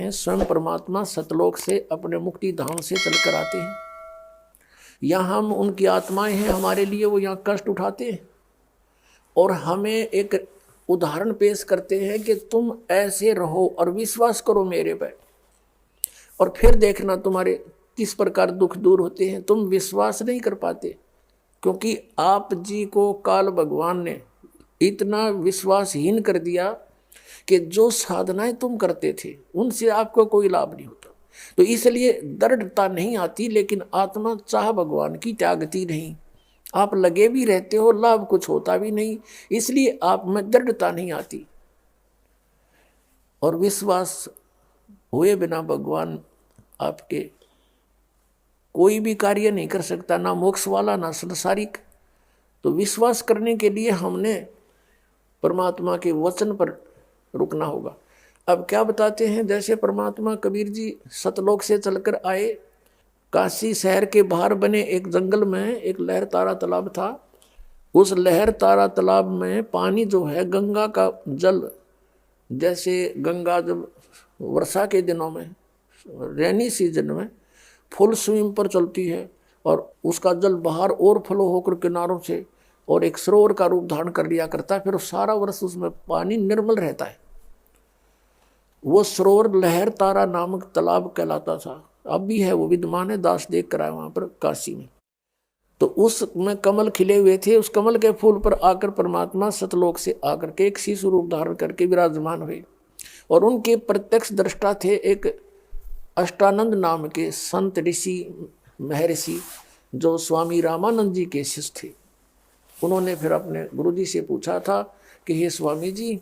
हैं स्वयं परमात्मा सतलोक से अपने मुक्ति धाम से चलकर आते हैं। यहाँ हम उनकी आत्माएं हैं, हमारे लिए वो यहाँ कष्ट उठाते हैं और हमें एक उदाहरण पेश करते हैं कि तुम ऐसे रहो और विश्वास करो मेरे पर, और फिर देखना तुम्हारे किस प्रकार दुख दूर होते हैं। तुम विश्वास नहीं कर पाते क्योंकि आप जी को काल भगवान ने इतना विश्वासहीन कर दिया कि जो साधनाएं तुम करते थे उनसे आपको कोई लाभ नहीं होता। तो इसलिए दृढ़ता नहीं आती, लेकिन आत्मा चाह भगवान की त्यागती नहीं। आप लगे भी रहते हो, लाभ कुछ होता भी नहीं, इसलिए आप में दृढ़ता नहीं आती। और विश्वास हुए बिना भगवान आपके कोई भी कार्य नहीं कर सकता, ना मोक्ष वाला ना संसारिक। तो विश्वास करने के लिए हमने परमात्मा के वचन पर रुकना होगा। अब क्या बताते हैं, जैसे परमात्मा कबीर जी सतलोक से चलकर आए, काशी शहर के बाहर बने एक जंगल में एक लहर तारा तालाब था। उस लहर तारा तालाब में पानी जो है गंगा का जल, जैसे गंगा जब वर्षा के दिनों में रेनी सीजन में फुल स्विंग पर चलती है और उसका जल बाहर और फ्लो होकर किनारों से और एक सरोवर का रूप धारण कर लिया करता है, फिर सारा वर्ष उसमें पानी निर्मल रहता है। वो सरोवर लहर तारा नामक तालाब कहलाता था, अब भी है, वो विद्यमान है, दास देख कर आए वहां पर काशी में। तो उसमें कमल खिले हुए थे, उस कमल के फूल पर आकर परमात्मा सतलोक से आकर के एक शिशु रूप धारण करके विराजमान हुए। और उनके प्रत्यक्ष दृष्टा थे एक अष्टानंद नाम के संत ऋषि महर्षि, जो स्वामी रामानंद जी के शिष्य थे। उन्होंने फिर अपने गुरुजी से पूछा था कि हे स्वामी जी,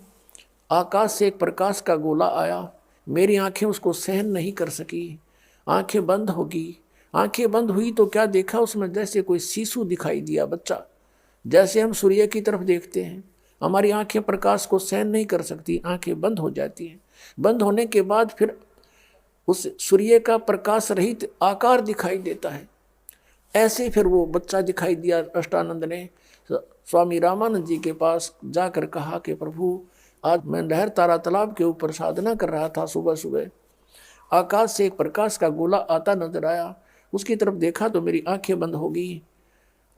आकाश से एक प्रकाश का गोला आया, मेरी आंखें उसको सहन नहीं कर सकी, आंखें बंद होगी। आंखें बंद हुई तो क्या देखा, उसमें जैसे कोई शिशु दिखाई दिया, बच्चा। जैसे हम सूर्य की तरफ देखते हैं, हमारी आंखें प्रकाश को सहन नहीं कर सकती, आंखें बंद हो जाती हैं। बंद होने के बाद फिर उस सूर्य का प्रकाश रहित आकार दिखाई देता है। ऐसे फिर वो बच्चा दिखाई दिया। अष्टानंद ने स्वामी रामानंद जी के पास जाकर कहा कि प्रभु, आज मैं लहर तारा तालाब के ऊपर साधना कर रहा था, सुबह सुबह आकाश से एक प्रकाश का गोला आता नजर आया, उसकी तरफ देखा तो मेरी आंखें बंद हो गई।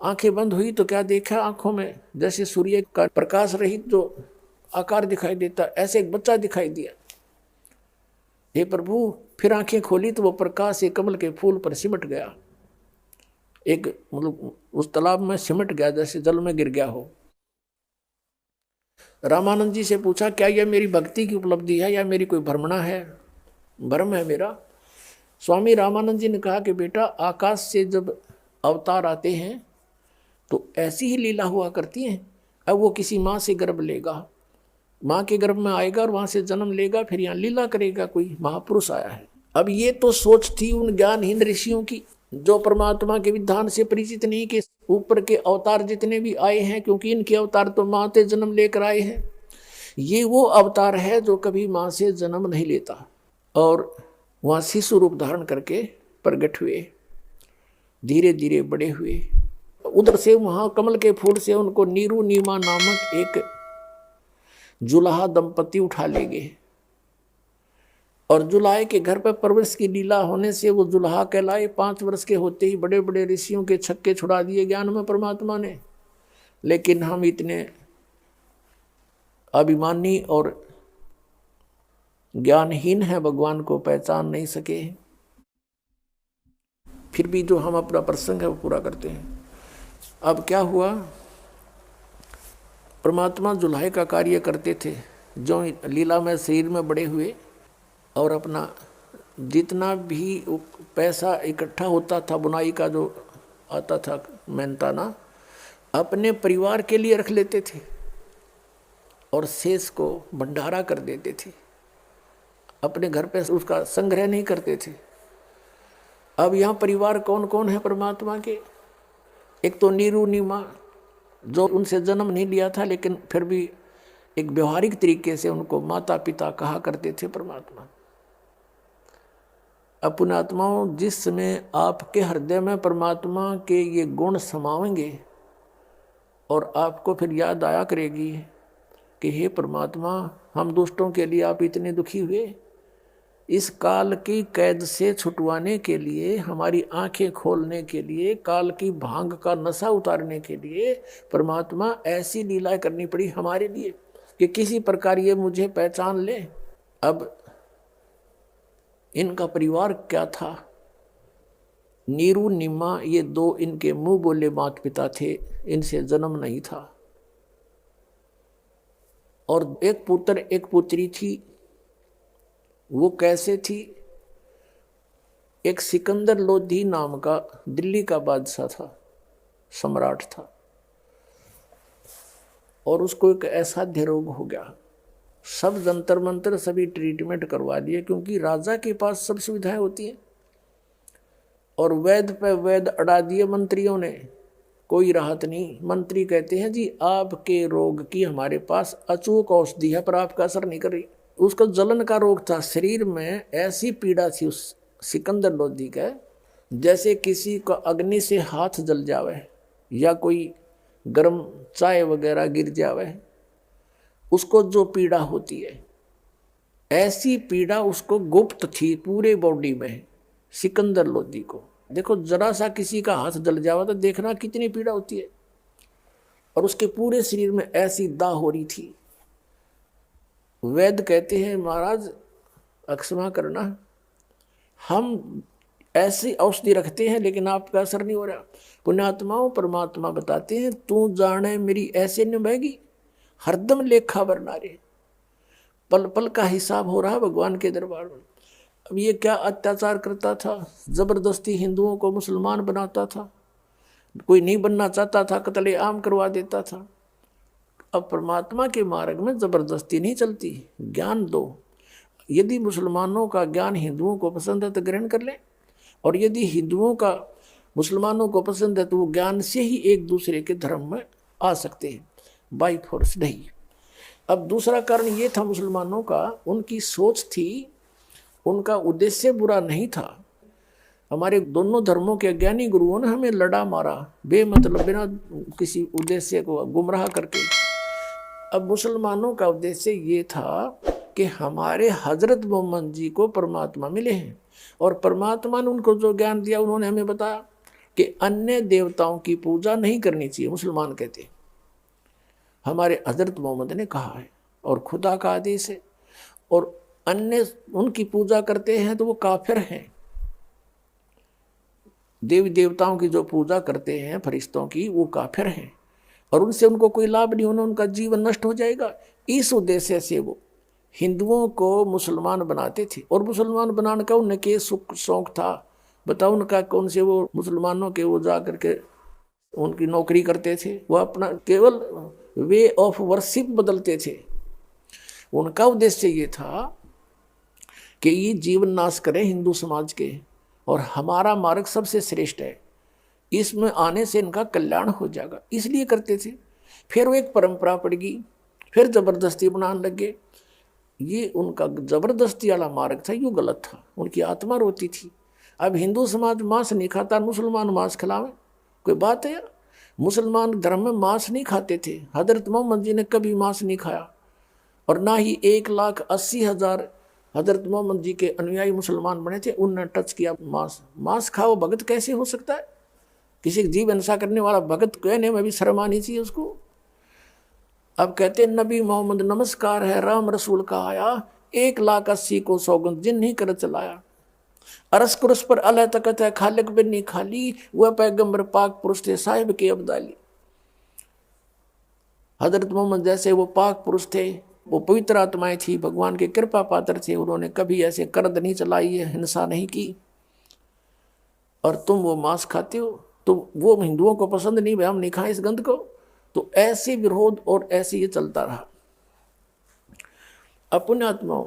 आंखें बंद हुई तो क्या देखा, आंखों में जैसे सूर्य का प्रकाश रहित जो आकार दिखाई देता, ऐसे एक बच्चा दिखाई दिया। हे प्रभु, फिर आंखें खोली तो वो प्रकाश एक कमल के फूल पर सिमट गया, एक मतलब उस तालाब में सिमट गया, जैसे जल में गिर गया हो। रामानंद जी से पूछा, क्या यह मेरी भक्ति की उपलब्धि है या मेरी कोई भ्रमणा है, भ्रम है मेरा? स्वामी रामानंद जी ने कहा कि बेटा, आकाश से जब अवतार आते हैं तो ऐसी ही लीला हुआ करती हैं। अब वो किसी माँ से गर्भ लेगा, माँ के गर्भ में आएगा और वहाँ से जन्म लेगा, फिर यहाँ लीला करेगा, कोई महापुरुष आया है। अब ये तो सोच थी उन ज्ञानहीन ऋषियों की, जो परमात्मा के विधान से परिचित नहीं, कि ऊपर के अवतार जितने भी आए हैं, क्योंकि इनके अवतार तो माँ से जन्म लेकर आए हैं, ये वो अवतार है जो कभी माँ से जन्म नहीं लेता। और वहाँ शिशु रूप धारण करके प्रकट हुए, धीरे धीरे बड़े हुए। उधर से वहाँ कमल के फूल से उनको नीरू नीमा नामक एक जुलाहा दंपति उठा ले गए, और जुलाहे के घर पर परवरिश की लीला होने से वो जुलाहा कहलाए। 5 वर्ष के होते ही बड़े बड़े ऋषियों के छक्के छुड़ा दिए ज्ञान में परमात्मा ने। लेकिन हम इतने अभिमानी और ज्ञानहीन हैं, भगवान को पहचान नहीं सके, फिर भी जो हम अपना प्रसंग है वो पूरा करते हैं। अब क्या हुआ, परमात्मा जुलाहे का कार्य करते थे, जो लीला में शरीर में बड़े हुए, और अपना जितना भी पैसा इकट्ठा होता था, बुनाई का जो आता था मेहनताना, अपने परिवार के लिए रख लेते थे और शेष को भंडारा कर देते थे, अपने घर पे उसका संग्रह नहीं करते थे। अब यहाँ परिवार कौन कौन है परमात्मा के? एक तो नीरू नीमा, जो उनसे जन्म नहीं लिया था, लेकिन फिर भी एक व्यवहारिक तरीके से उनको माता पिता कहा करते थे परमात्मा। अपने आत्माओं, जिस समय आपके हृदय में परमात्मा के ये गुण समाएंगे और आपको फिर याद आया करेगी कि हे परमात्मा, हम दुष्टों के लिए आप इतने दुखी हुए, इस काल की कैद से छुटवाने के लिए, हमारी आंखें खोलने के लिए, काल की भांग का नशा उतारने के लिए परमात्मा ऐसी लीला करनी पड़ी हमारे लिए कि किसी प्रकार ये मुझे पहचान ले। अब इनका परिवार क्या था? नीरू निम्मा ये दो इनके मुंह बोले माता पिता थे, इनसे जन्म नहीं था। और एक पुत्र एक पुत्री थी। वो कैसे थी? एक सिकंदर लोधी नाम का दिल्ली का बादशाह था, सम्राट था, और उसको एक असाध्य रोग हो गया। सब जंतर मंतर सभी ट्रीटमेंट करवा लिए, क्योंकि राजा के पास सब सुविधाएं होती हैं। और वैद्य पे वैद्य अड़ा दिए मंत्रियों ने, कोई राहत नहीं। मंत्री कहते हैं जी आपके रोग की हमारे पास अचूक औषधि है, पर आपका असर नहीं कर रही। उसका जलन का रोग था, शरीर में ऐसी पीड़ा थी उस सिकंदर लोधी का, जैसे किसी का अग्नि से हाथ जल जावे या कोई गर्म चाय वगैरह गिर जावे, उसको जो पीड़ा होती है, ऐसी पीड़ा उसको गुप्त थी पूरे बॉडी में सिकंदर लोधी को। देखो जरा सा किसी का हाथ जल जावा तो देखना कितनी पीड़ा होती है, और उसके पूरे शरीर में ऐसी दाह हो रही थी। वैद्य कहते हैं महाराज अक्षमा करना, हम ऐसी औषधि रखते हैं लेकिन आपका असर नहीं हो रहा। पुण्यात्माओं परमात्मा बताते हैं तू जाने मेरी ऐसे निभाएगी, हरदम लेखा बरना रे, पल पल का हिसाब हो रहा भगवान के दरबार में। अब ये क्या अत्याचार करता था, जबरदस्ती हिंदुओं को मुसलमान बनाता था, कोई नहीं बनना चाहता था कत्ले आम करवा देता था। अब परमात्मा के मार्ग में जबरदस्ती नहीं चलती, ज्ञान दो। यदि मुसलमानों का ज्ञान हिंदुओं को पसंद है तो ग्रहण कर लें, और यदि हिंदुओं का मुसलमानों को पसंद है तो वो ज्ञान से ही एक दूसरे के धर्म में आ सकते हैं, बाई फोर्स नहीं। अब दूसरा कारण ये था मुसलमानों का, उनकी सोच थी, उनका उद्देश्य बुरा नहीं था। हमारे दोनों धर्मों के ज्ञानी गुरुओं ने हमें लड़ा मारा बेमतलब, बिना किसी उद्देश्य को गुमराह करके। अब मुसलमानों का उद्देश्य ये था कि हमारे हजरत मोहम्मद जी को परमात्मा मिले हैं, और परमात्मा ने उनको जो ज्ञान दिया उन्होंने हमें बताया कि अन्य देवताओं की पूजा नहीं करनी चाहिए। मुसलमान कहते हैं हमारे हजरत मोहम्मद ने कहा है और खुदा का आदेश है, और अन्य उनकी पूजा करते हैं तो वो काफिर हैं। देवी देवताओं की जो पूजा करते हैं फरिश्तों की, वो काफिर हैं, और उनसे उनको कोई लाभ नहीं होना, उनका जीवन नष्ट हो जाएगा। इस उद्देश्य से वो हिंदुओं को मुसलमान बनाते थे, और मुसलमान बनाने का उनके सुख शौक था। बताओ उनका कौन से वो मुसलमानों के वो जा करके उनकी नौकरी करते थे, वो अपना केवल वे ऑफ वर्शिप बदलते थे। उनका उद्देश्य ये था कि ये जीवन नाश करें हिंदू समाज के, और हमारा मार्ग सबसे श्रेष्ठ है, इसमें आने से इनका कल्याण हो जाएगा, इसलिए करते थे। फिर वो एक परंपरा पड़ गई, फिर जबरदस्ती बनाने लगे। ये उनका जबरदस्ती वाला मार्ग था, ये गलत था, उनकी आत्मा रोती थी। अब हिंदू समाज मांस नहीं खाता, मुसलमान मांस खिलावे, कोई बात है यार? मुसलमान धर्म में मांस नहीं खाते थे, हजरत मोहम्मद जी ने कभी मांस नहीं खाया, और ना ही 1,80,000 हजरत मोहम्मद जी के अनुयायी मुसलमान बने थे उनने टच किया मांस। मांस खाओ भगत कैसे हो सकता है? किसी जीव हिंसा करने वाला भगत कहने में भी शर्म आनी चाहिए उसको। अब कहते हैं नबी मोहम्मद नमस्कार है, राम रसूल का आया, 1,80,000 को सौगंध जिन नहीं कर चलाया। अरस कुरस पर अल्लाह तकत है, खालिक बिन नहीं खाली, वह पैगंबर पाक पुरुष थे साहिब के अब्दाली। हजरत मोहम्मद जैसे वो पाक पुरुष थे, वो पवित्र आत्माएं थी, भगवान के कृपा पात्र थे, उन्होंने कभी ऐसे कर्द नहीं चलाई है, हिंसा नहीं की। और तुम वो मांस खाते हो, तो वो हिंदुओं को पसंद नहीं, भाई हम नहीं खाएं इस गंध को, तो ऐसे विरोध और ऐसे ये चलता रहा। अपने आत्माओं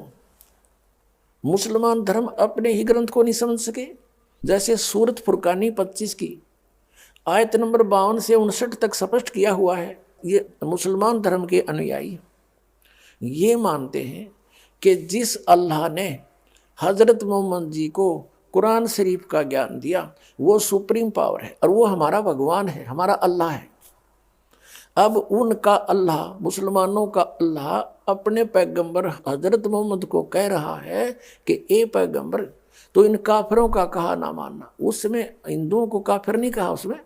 मुसलमान धर्म अपने ही ग्रंथ को नहीं समझ सके। जैसे सूरत फुरकानी 25 की आयत नंबर 52 से 59 तक स्पष्ट किया हुआ है, ये मुसलमान धर्म के अनुयायी ये मानते हैं कि जिस अल्लाह ने हजरत मोहम्मद जी को कुरान शरीफ का ज्ञान दिया वो सुप्रीम पावर है, और वो हमारा भगवान है, हमारा अल्लाह है। अब उनका अल्लाह, मुसलमानों का अल्लाह अपने पैगंबर हजरत मोहम्मद को कह रहा है कि ए पैगंबर, तो इन काफिरों का कहा ना मानना। उसमें हिंदुओं को काफिर नहीं कहा, उसमें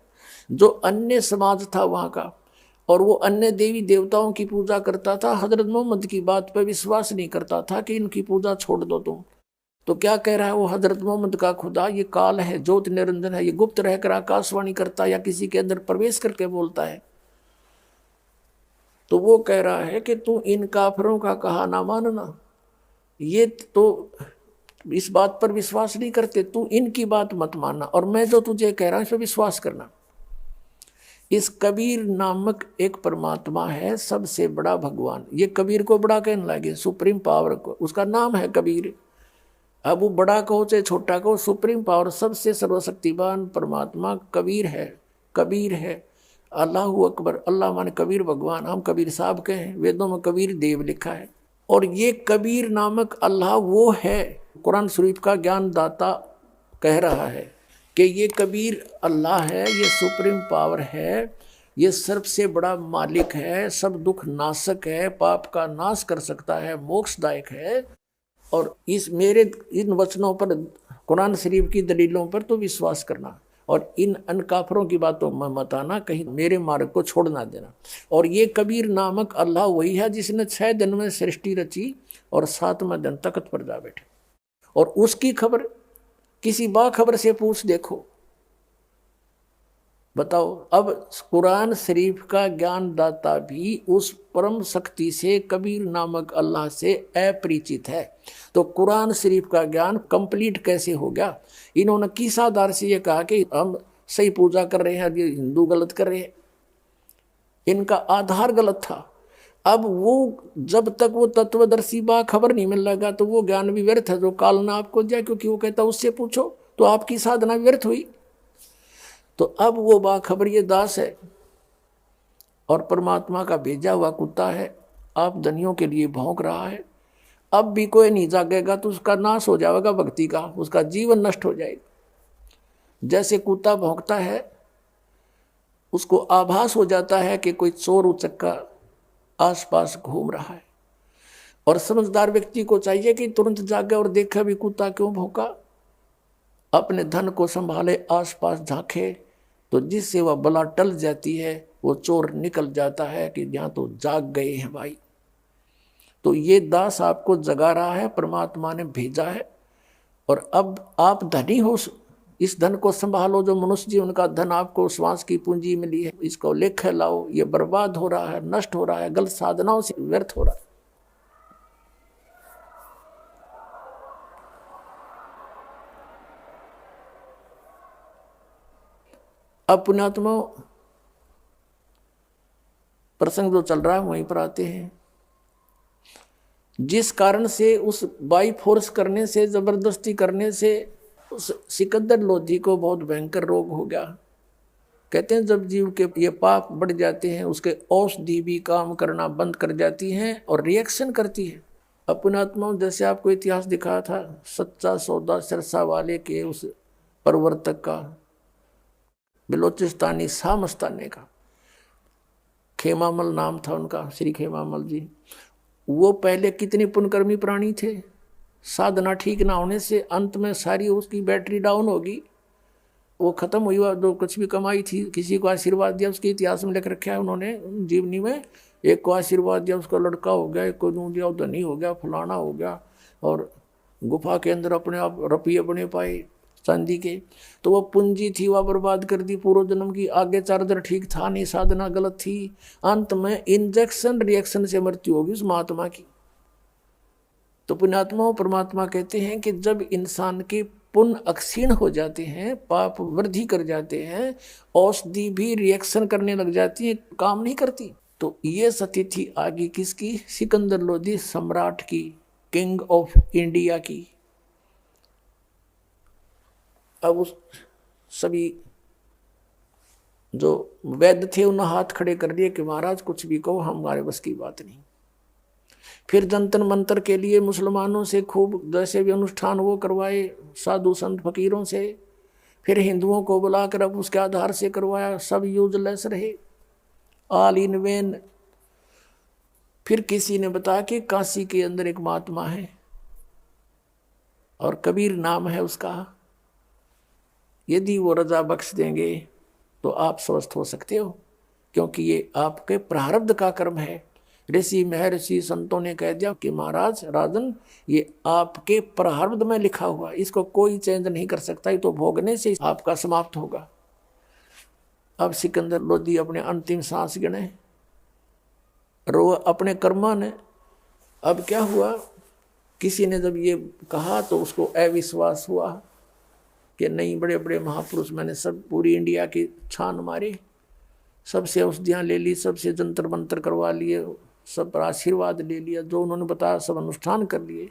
जो अन्य समाज था वहाँ का, और वो अन्य देवी देवताओं की पूजा करता था, हजरत मोहम्मद की बात पर विश्वास नहीं करता था कि इनकी पूजा छोड़ दो तुम। तो क्या कह रहा है वो, हजरत मोहम्मद का खुदा ये काल है, ज्योति निरंजन है, ये गुप्त रहकर आकाशवाणी करता है या किसी के अंदर प्रवेश करके बोलता है। तो वो कह रहा है कि तू इन काफिरों का कहा ना मानना, ये तो इस बात पर विश्वास नहीं करते, तू इनकी बात मत मानना, और मैं जो तुझे कह रहा हूं इस पर विश्वास करना। इस कबीर नामक एक परमात्मा है, सबसे बड़ा भगवान। ये कबीर को बड़ा कहने लगे, सुप्रीम पावर को, उसका नाम है कबीर। अब वो बड़ा कहो चाहे छोटा कहो, सुप्रीम पावर, सबसे सर्वशक्तिवान परमात्मा कबीर है। कबीर है, अल्लाह अकबर, अल्लाह माने कबीर भगवान, हम कबीर साहब के हैं, वेदों में कबीर देव लिखा है। और ये कबीर नामक अल्लाह वो है, कुरान शरीफ का ज्ञान दाता कह रहा है कि ये कबीर अल्लाह है, ये सुप्रीम पावर है, ये सबसे बड़ा मालिक है, सब दुख नाशक है, पाप का नाश कर सकता है, मोक्षदायक है। और इस मेरे इन वचनों पर, कुरान शरीफ की दलीलों पर तो विश्वास करना, और इन अनकाफरों की बातों में मत आना, कहीं मेरे मार्ग को छोड़ ना देना। और ये कबीर नामक अल्लाह वही है जिसने 6 दिन में सृष्टि रची और 7वें दिन तख्त पर जा बैठे। और उसकी खबर किसी बाखबर से पूछ देखो, बताओ। अब कुरान शरीफ का ज्ञान दाता भी उस परम शक्ति से, कबीर नामक अल्लाह से अपरिचित है, तो कुरान शरीफ का ज्ञान कंप्लीट कैसे हो गया? इन्होंने किस आधार से ये कहा कि हम सही पूजा कर रहे हैं, ये हिंदू गलत कर रहे हैं? इनका आधार गलत था। अब वो जब तक वो तत्वदर्शी खबर नहीं मिल लगा तो वो ज्ञान भी व्यर्थ है जो काल ना आपको जाए, क्योंकि वो कहता उससे पूछो, तो आपकी साधना व्यर्थ हुई। तो अब वो बाखबर ये दास है और परमात्मा का भेजा हुआ कुत्ता है, आप धनियों के लिए भौंक रहा है। अब भी कोई नहीं जागेगा तो उसका नाश हो जाएगा भक्ति का, उसका जीवन नष्ट हो जाएगा। जैसे कुत्ता भौंकता है, उसको आभास हो जाता है कि कोई चोर उचक्का आसपास घूम रहा है, और समझदार व्यक्ति को चाहिए कि तुरंत जागे और देखे भी कुत्ता क्यों भौंका, अपने धन को संभाले, आसपास झांके, तो जिससे वह बला टल जाती है, वो चोर निकल जाता है कि यहाँ तो जाग गए हैं भाई। तो ये दास आपको जगा रहा है, परमात्मा ने भेजा है, और अब आप धनी हो, इस धन को संभालो। जो मनुष्य जीवन का धन आपको श्वास की पूंजी मिली है, इसको लेखे लाओ, ये बर्बाद हो रहा है, नष्ट हो रहा है, गलत साधनाओं से व्यर्थ हो रहा है। अब पुण्यात्मा प्रसंग जो चल रहा है वहीं पर आते हैं। जिस कारण से उस बाई फोर्स करने से, जबरदस्ती करने से उस सिकंदर लोधी को बहुत भयंकर रोग हो गया। कहते हैं जब जीव के ये पाप बढ़ जाते हैं, उसके औषधि भी काम करना बंद कर जाती हैं और रिएक्शन करती है। अपनात्मा जैसे आपको इतिहास दिखाया था, सच्चा सौदा सिरसा वाले के उस प्रवर्तक का, बलोचिस्तानी शामस्ताने का, खेमामल नाम था उनका, श्री खेमामल जी। वो पहले कितने पुण्यकर्मी प्राणी थे, साधना ठीक ना होने से अंत में सारी उसकी बैटरी डाउन होगी, वो खत्म हुई। जो कुछ भी कमाई थी, किसी को आशीर्वाद दिया, उसके इतिहास में लिख रखा है उन्होंने जीवनी में। एक को आशीर्वाद दिया, उसका लड़का हो गया, एक को दूं दिया, धनी हो गया, फलाना हो गया, और गुफा के अंदर अपने आप रुपये बने पाए चांदी के। तो वो पूंजी थी, वह बर्बाद कर दी पूर्व जन्म की। आगे चार्जर ठीक था नहीं, साधना गलत थी। अंत में इंजेक्शन रिएक्शन से मृत्यु होगी उस महात्मा की। तो पुण्यात्मा परमात्मा कहते हैं कि जब इंसान के पुण्य अक्षीण हो जाते हैं, पाप वृद्धि कर जाते हैं, औषधि भी रिएक्शन करने लग जाती है, काम नहीं करती। तो ये स्थिति थी आगे किसकी? सिकंदर लोधी सम्राट की, किंग ऑफ इंडिया की। अब उस सभी जो वैद्य थे उन्हें हाथ खड़े कर दिए कि महाराज कुछ भी कहो, हमारे बस की बात नहीं। फिर जंतर मंतर के लिए मुसलमानों से खूब जैसे भी अनुष्ठान वो करवाए, साधु संत फकीरों से। फिर हिंदुओं को बुलाकर अब उसके आधार से करवाया, सब यूजलेस रहे। All in when. फिर किसी ने बताया कि काशी के अंदर एक महात्मा है और कबीर नाम है उसका, यदि वो रजा बख्श देंगे तो आप स्वस्थ हो सकते हो, क्योंकि ये आपके प्रारब्ध का कर्म है। ऋषि महर्षि संतों ने कह दिया कि महाराज राजन, ये आपके प्रारब्ध में लिखा हुआ, इसको कोई चेंज नहीं कर सकता, ये तो भोगने से आपका समाप्त होगा। अब सिकंदर लोधी अपने अंतिम सांस गिने, रो अपने कर्मा ने। अब क्या हुआ, किसी ने जब ये कहा तो उसको अविश्वास हुआ कि नहीं, बड़े बड़े महापुरुष, मैंने सब पूरी इंडिया की छान मारे, सबसे औषधियाँ ले ली, सबसे जंतर मंत्र करवा लिए, सब पर आशीर्वाद ले लिया, जो उन्होंने बताया सब अनुष्ठान कर लिए।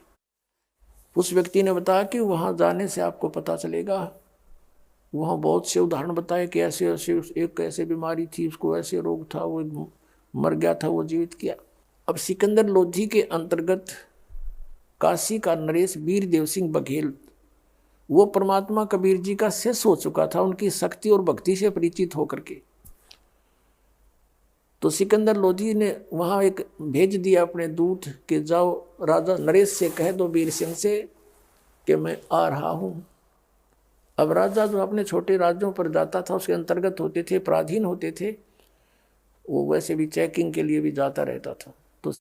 उस व्यक्ति ने बताया कि वहाँ जाने से आपको पता चलेगा। वहाँ बहुत से उदाहरण बताए कि ऐसे ऐसे एक ऐसे बीमारी थी, उसको ऐसे रोग था, वो मर गया था, वो जीवित किया। अब सिकंदर लोधी के अंतर्गत काशी का नरेश वीरदेव सिंह बघेल, वो परमात्मा कबीर जी का शिष्य हो चुका था, उनकी शक्ति और भक्ति से परिचित होकर के। तो सिकंदर लोधी ने वहाँ एक भेज दिया अपने दूत कि जाओ राजा नरेश से कह दो वीर सिंह से कि मैं आ रहा हूँ। अब राजा जो अपने छोटे राज्यों पर जाता था, उसके अंतर्गत होते थे, पराधीन होते थे, वो वैसे भी चेकिंग के लिए भी जाता रहता था। तो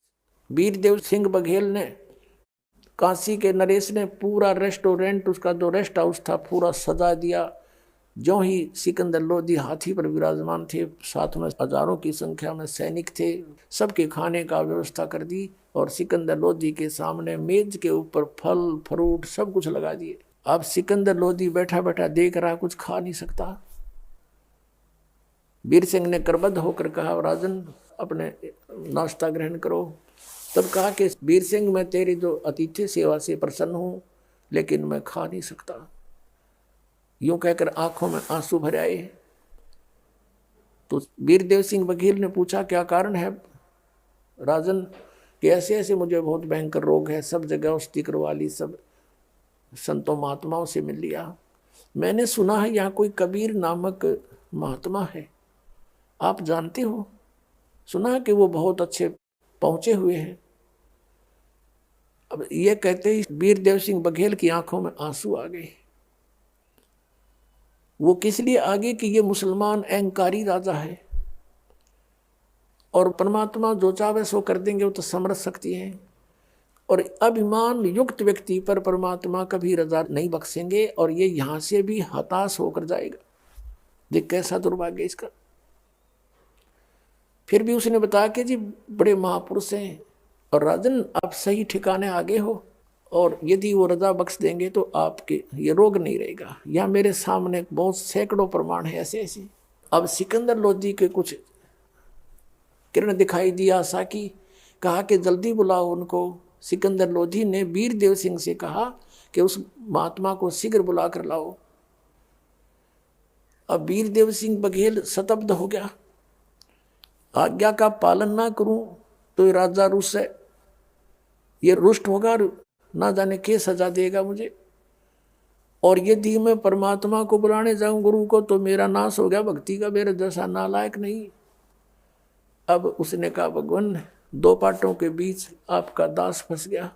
वीरदेव सिंह बघेल ने, काशी के नरेश ने पूरा रेस्टोरेंट, उसका जो रेस्ट हाउस था, पूरा सजा दिया। जो ही सिकंदर लोधी हाथी पर विराजमान थे, साथ में हजारों की संख्या में सैनिक थे, सबके खाने का व्यवस्था कर दी और सिकंदर लोधी के सामने मेज के ऊपर फल फ्रूट सब कुछ लगा दिए। अब सिकंदर लोधी बैठा बैठा देख रहा, कुछ खा नहीं सकता। वीर सिंह ने करबद्ध होकर कहा, राजन अपने नाश्ता ग्रहण करो। तब कहा कि वीर सिंह, मैं तेरी जो अतिथि सेवा से प्रसन्न हूँ, लेकिन मैं खा नहीं सकता। यूं कहकर आंखों में आंसू भर आए। तो वीरदेव सिंह बघेल ने पूछा, क्या कारण है राजन? कि ऐसे ऐसे मुझे बहुत भयंकर रोग है, सब जगह औषधि करवा ली, सब संतों महात्माओं से मिल लिया, मैंने सुना है यहाँ कोई कबीर नामक महात्मा है, आप जानते हो? सुना है कि वो बहुत अच्छे पहुंचे हुए हैं। अब ये कहते ही वीरदेव सिंह बघेल की आंखों में आंसू आ गए। वो किस लिए आगे कि ये मुसलमान अहंकारी राजा है और परमात्मा जो चाहे सो कर देंगे, वो तो समर्थ शक्ति है, और अभिमान युक्त व्यक्ति पर परमात्मा कभी रजा नहीं बख्शेंगे और ये यहाँ से भी हताश होकर जाएगा। देख कैसा दुर्भाग्य इसका। फिर भी उसने बताया कि जी बड़े महापुरुष हैं और राजन आप सही ठिकाने आगे हो, और यदि वो रजा बख्श देंगे तो आपके ये रोग नहीं रहेगा। यहाँ मेरे सामने बहुत सैकड़ों प्रमाण है ऐसे ऐसे। अब सिकंदर लोधी के कुछ किरण दिखाई दी आशा की, कहा कि जल्दी बुलाओ उनको। सिकंदर लोधी ने वीरदेव सिंह से कहा कि उस महात्मा को शीघ्र बुला कर लाओ। अब वीरदेव सिंह बघेल स्तब्ध हो गया। आज्ञा का पालन ना करूं तो ये राजा रुष्ट है, ये रुष्ट होगा, ना जाने के सजा देगा मुझे, और यदि मैं परमात्मा को बुलाने जाऊं गुरु को तो मेरा नाश हो गया, भक्ति का मेरे जैसा नालायक नहीं। अब उसने कहा, भगवान दो पाटों के बीच आपका दास फंस गया,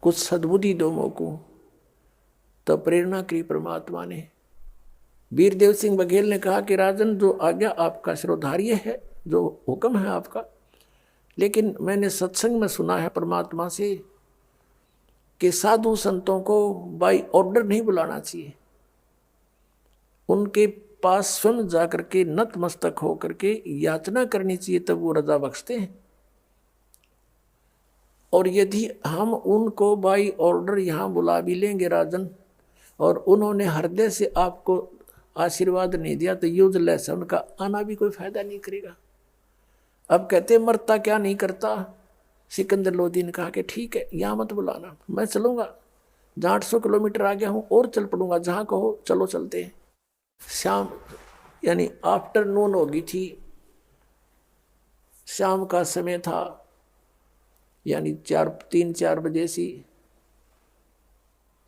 कुछ सद्बुद्धि दो मोको। तो प्रेरणा की परमात्मा ने। वीरदेव सिंह बघेल ने कहा कि राजन जो आज्ञा आपका शिरोधार्य है, जो हुक्म है आपका, लेकिन मैंने सत्संग में सुना है परमात्मा से कि साधु संतों को बाय ऑर्डर नहीं बुलाना चाहिए, उनके पास स्वयं जाकर के नतमस्तक होकर के याचना करनी चाहिए, तब वो रजा बख्शते हैं। और यदि हम उनको बाय ऑर्डर यहाँ बुला भी लेंगे राजन, और उन्होंने हृदय से आपको आशीर्वाद नहीं दिया, तो यूजलेस है, उनका आना भी कोई फायदा नहीं करेगा। अब कहते मरता क्या नहीं करता। सिकंदर लोधी ने कहा कि ठीक है, यहाँ मत बुलाना, मैं चलूंगा, जहाँ 800 किलोमीटर आ गया हूँ और चल पड़ूंगा, जहाँ कहो चलो चलते हैं। शाम यानी आफ्टरनून हो गई थी, शाम का समय था, यानी 3-4 बजे सी।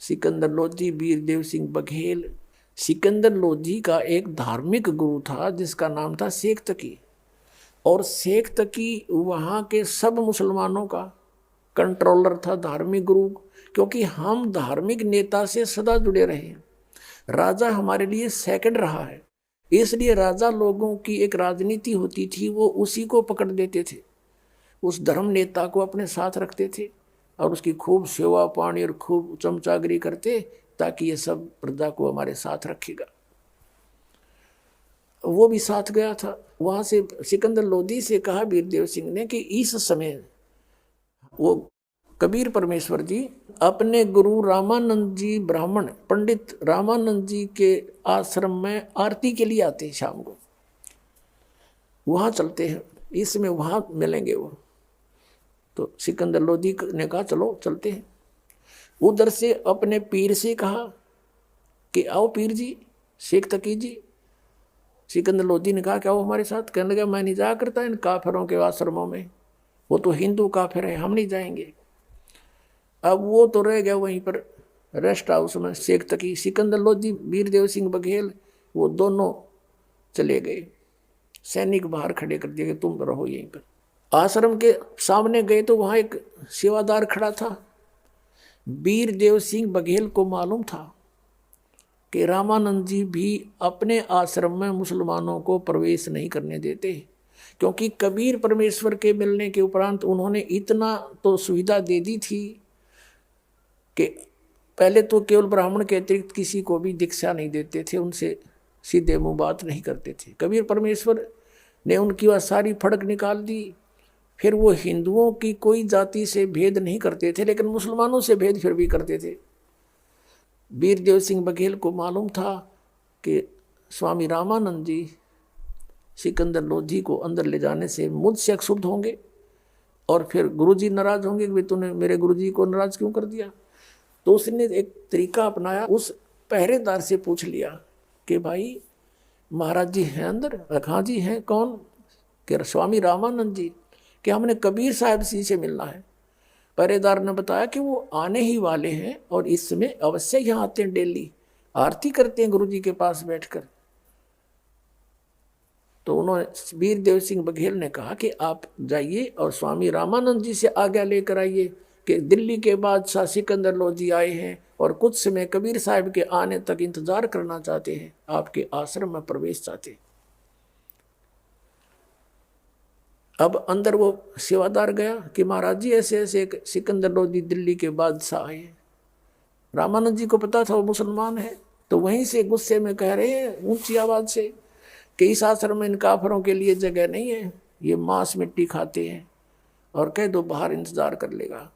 सिकंदर लोधी, वीरदेव सिंह बघेल, सिकंदर लोधी का एक धार्मिक गुरु था जिसका नाम था शेख तकी, और शेख तकी वहाँ के सब मुसलमानों का कंट्रोलर था, धार्मिक गुरु। क्योंकि हम धार्मिक नेता से सदा जुड़े रहे हैं, राजा हमारे लिए सेकंड रहा है, इसलिए राजा लोगों की एक राजनीति होती थी, वो उसी को पकड़ देते थे, उस धर्म नेता को अपने साथ रखते थे और उसकी खूब सेवा पानी और खूब चमचागिरी करते, ताकि ये सब प्रजा को हमारे साथ रखेगा। वो भी साथ गया था। वहां से सिकंदर लोधी से कहा वीरदेव सिंह ने कि इस समय वो कबीर परमेश्वर जी अपने गुरु रामानंद जी ब्राह्मण पंडित रामानंद जी के आश्रम में आरती के लिए आते हैं शाम को, वहां चलते हैं, इसमें वहां मिलेंगे वो। तो सिकंदर लोधी ने कहा चलो चलते हैं। उधर से अपने पीर से कहा कि आओ पीर जी, शेख तकी जी। सिकंदर लोधी ने कहा क्या वो हमारे साथ? कहने लगा मैं नहीं जाया करता इन काफिरों के आश्रमों में, वो तो हिंदू काफिर है, हम नहीं जाएंगे। अब वो तो रह गया वहीं पर रेस्ट हाउस में, शेख तकी, सिकंदर लोधी, वीरदेव सिंह बघेल, वो दोनों चले गए। सैनिक बाहर खड़े कर दिए कि तुम रहो यहीं पर। आश्रम के सामने गए तो वहां एक सेवादार खड़ा था। वीरदेव सिंह बघेल को मालूम था कि रामानंद जी भी अपने आश्रम में मुसलमानों को प्रवेश नहीं करने देते, क्योंकि कबीर परमेश्वर के मिलने के उपरांत उन्होंने इतना तो सुविधा दे दी थी कि पहले तो केवल ब्राह्मण के अतिरिक्त किसी को भी दीक्षा नहीं देते थे, उनसे सीधे मुंह बात नहीं करते थे। कबीर परमेश्वर ने उनकी वह सारी फड़क निकाल दी। फिर वो हिंदुओं की कोई जाति से भेद नहीं करते थे, लेकिन मुसलमानों से भेद फिर भी करते थे। वीरदेव सिंह बघेल को मालूम था कि स्वामी रामानंद जी सिकंदर लोधी को अंदर ले जाने से मुझसे अक्षुब्ध होंगे और फिर गुरुजी नाराज होंगे कि तूने मेरे गुरुजी को नाराज क्यों कर दिया। तो उसने एक तरीका अपनाया, उस पहरेदार से पूछ लिया कि भाई महाराज जी हैं अंदर? हाँ जी हैं। कौन? कि स्वामी रामानंद जी। कि हमने कबीर साहब जी से मिलना है। पहरेदार ने बताया कि वो आने ही वाले हैं और इस समय अवश्य यहाँ आते हैं, डेली आरती करते हैं गुरुजी के पास बैठकर। तो उन्होंने वीरदेव सिंह बघेल ने कहा कि आप जाइए और स्वामी रामानंद जी से आज्ञा लेकर आइए कि दिल्ली के बादशाह सिकंदर लोधी आए हैं और कुछ समय कबीर साहब के आने तक इंतजार करना चाहते हैं, आपके आश्रम में प्रवेश चाहते हैं। अब अंदर वो सेवादार गया कि महाराज जी ऐसे ऐसे एक सिकंदर लोधी दिल्ली के बादशाह आए हैं। रामानंद जी को पता था वो मुसलमान है, तो वहीं से गुस्से में कह रहे हैं ऊंची आवाज से कि इस आश्रम में इन काफरों के लिए जगह नहीं है, ये मांस मिट्टी खाते हैं, और कह दो बाहर इंतजार कर लेगा।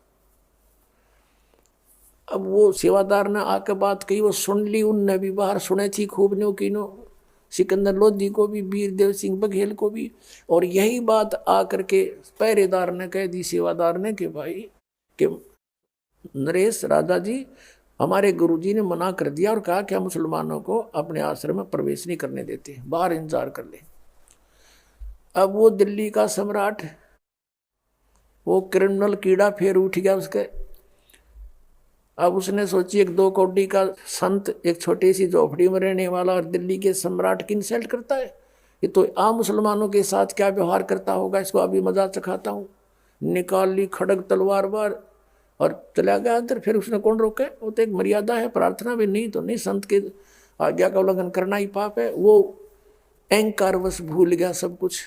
अब वो सेवादार ने आके बात कही, वो सुन ली, उनने भी बाहर सुने थी खूब न्यो कीनो, सिकंदर लोधी को भी, वीरदेव सिंह बघेल को भी। और यही बात आकर के पहरेदार ने कह दी सेवादार ने कि भाई कि नरेश राजा जी, हमारे गुरुजी ने मना कर दिया और कहा कि हम मुसलमानों को अपने आश्रम में प्रवेश नहीं करने देते, बाहर इंतजार कर ले। अब वो दिल्ली का सम्राट, वो क्रिमिनल कीड़ा फिर उठ गया उसके। अब उसने सोची एक 2 कौड़ी का संत एक छोटी सी झोपड़ी में रहने वाला और दिल्ली के सम्राट की इंसल्ट करता है, ये तो आम मुसलमानों के साथ क्या व्यवहार करता होगा, इसको अभी मजा चखाता हूँ। निकाल ली खड़ग तलवार बार और चला गया अंदर। फिर उसने कौन रोके, वो तो एक मर्यादा है, प्रार्थना भी नहीं तो नहीं, संत के आज्ञा का उल्लंघन करना ही पाप है। वो अहंकारवश भूल गया सब कुछ।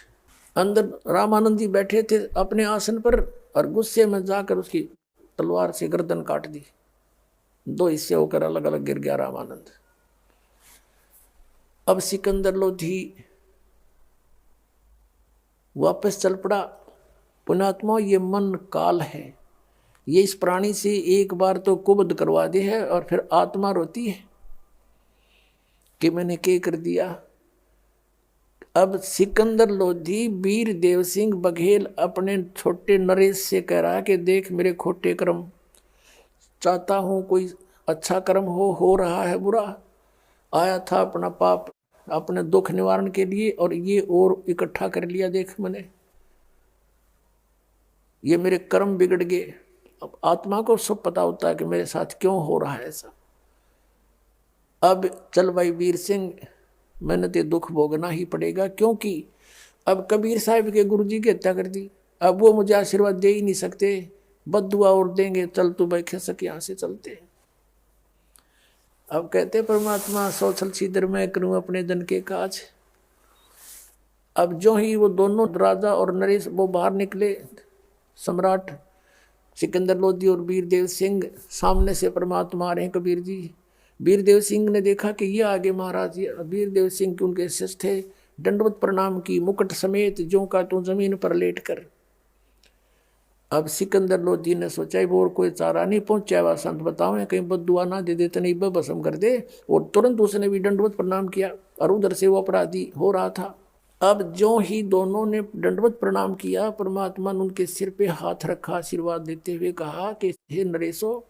अंदर रामानंद जी बैठे थे अपने आसन पर और गुस्से में जाकर उसकी तलवार से गर्दन काट दी। 2 हिस्से होकर अलग अलग गिर गया रामानंद। अब सिकंदर लोधी वापस चल पड़ा। पुण्यात्मा, ये मन काल है, ये इस प्राणी से एक बार तो कुबद करवा दे है और फिर आत्मा रोती है कि मैंने क्या कर दिया। अब सिकंदर लोधी वीरदेव सिंह बघेल अपने छोटे नरेश से कह रहा है कि देख मेरे खोटे कर्म, चाहता हूं कोई अच्छा कर्म हो रहा है बुरा। आया था अपना पाप अपने दुख निवारण के लिए और ये और इकट्ठा कर लिया, देख मैंने, ये मेरे कर्म बिगड़ गए। अब आत्मा को सब पता होता है कि मेरे साथ क्यों हो रहा है ऐसा। अब चल भाई वीर सिंह, मैंने ते दुख भोगना ही पड़ेगा, क्योंकि अब कबीर साहब के गुरु जी की हत्या कर दी। अब वो मुझे आशीर्वाद दे ही नहीं सकते, बद्दुआ और देंगे, चल तू भाई खिसक यहाँ से चलते। अब कहते परमात्मा सोचल सीधर मैं करूं अपने जन के काज। अब जो ही वो दोनों राजा और नरेश वो बाहर निकले, सम्राट सिकंदर लोधी और वीरदेव सिंह सामने से परमात्मा आ रहे हैं कबीर जी। वीरदेव सिंह ने देखा कि ये आगे महाराज, वीरदेव सिंह के उनके शिष्य थे, दंडवत प्रणाम की, मुकुट समेत ज्यों का त्यों जमीन पर लेट कर। अब सिकंदर लोधी ने सोचा वो कोई चारा नहीं पहुंचा हुआ, संत बताओ कहीं बदुआ ना दे देते, नहीं भस्म कर दे। और तुरंत उसने भी दंडवत प्रणाम किया और उधर से वो अपराधी हो रहा था। अब जो ही दोनों ने दंडवत प्रणाम किया, परमात्मा ने उनके सिर पे हाथ रखा, आशीर्वाद देते हुए कहा कि हे नरेशो,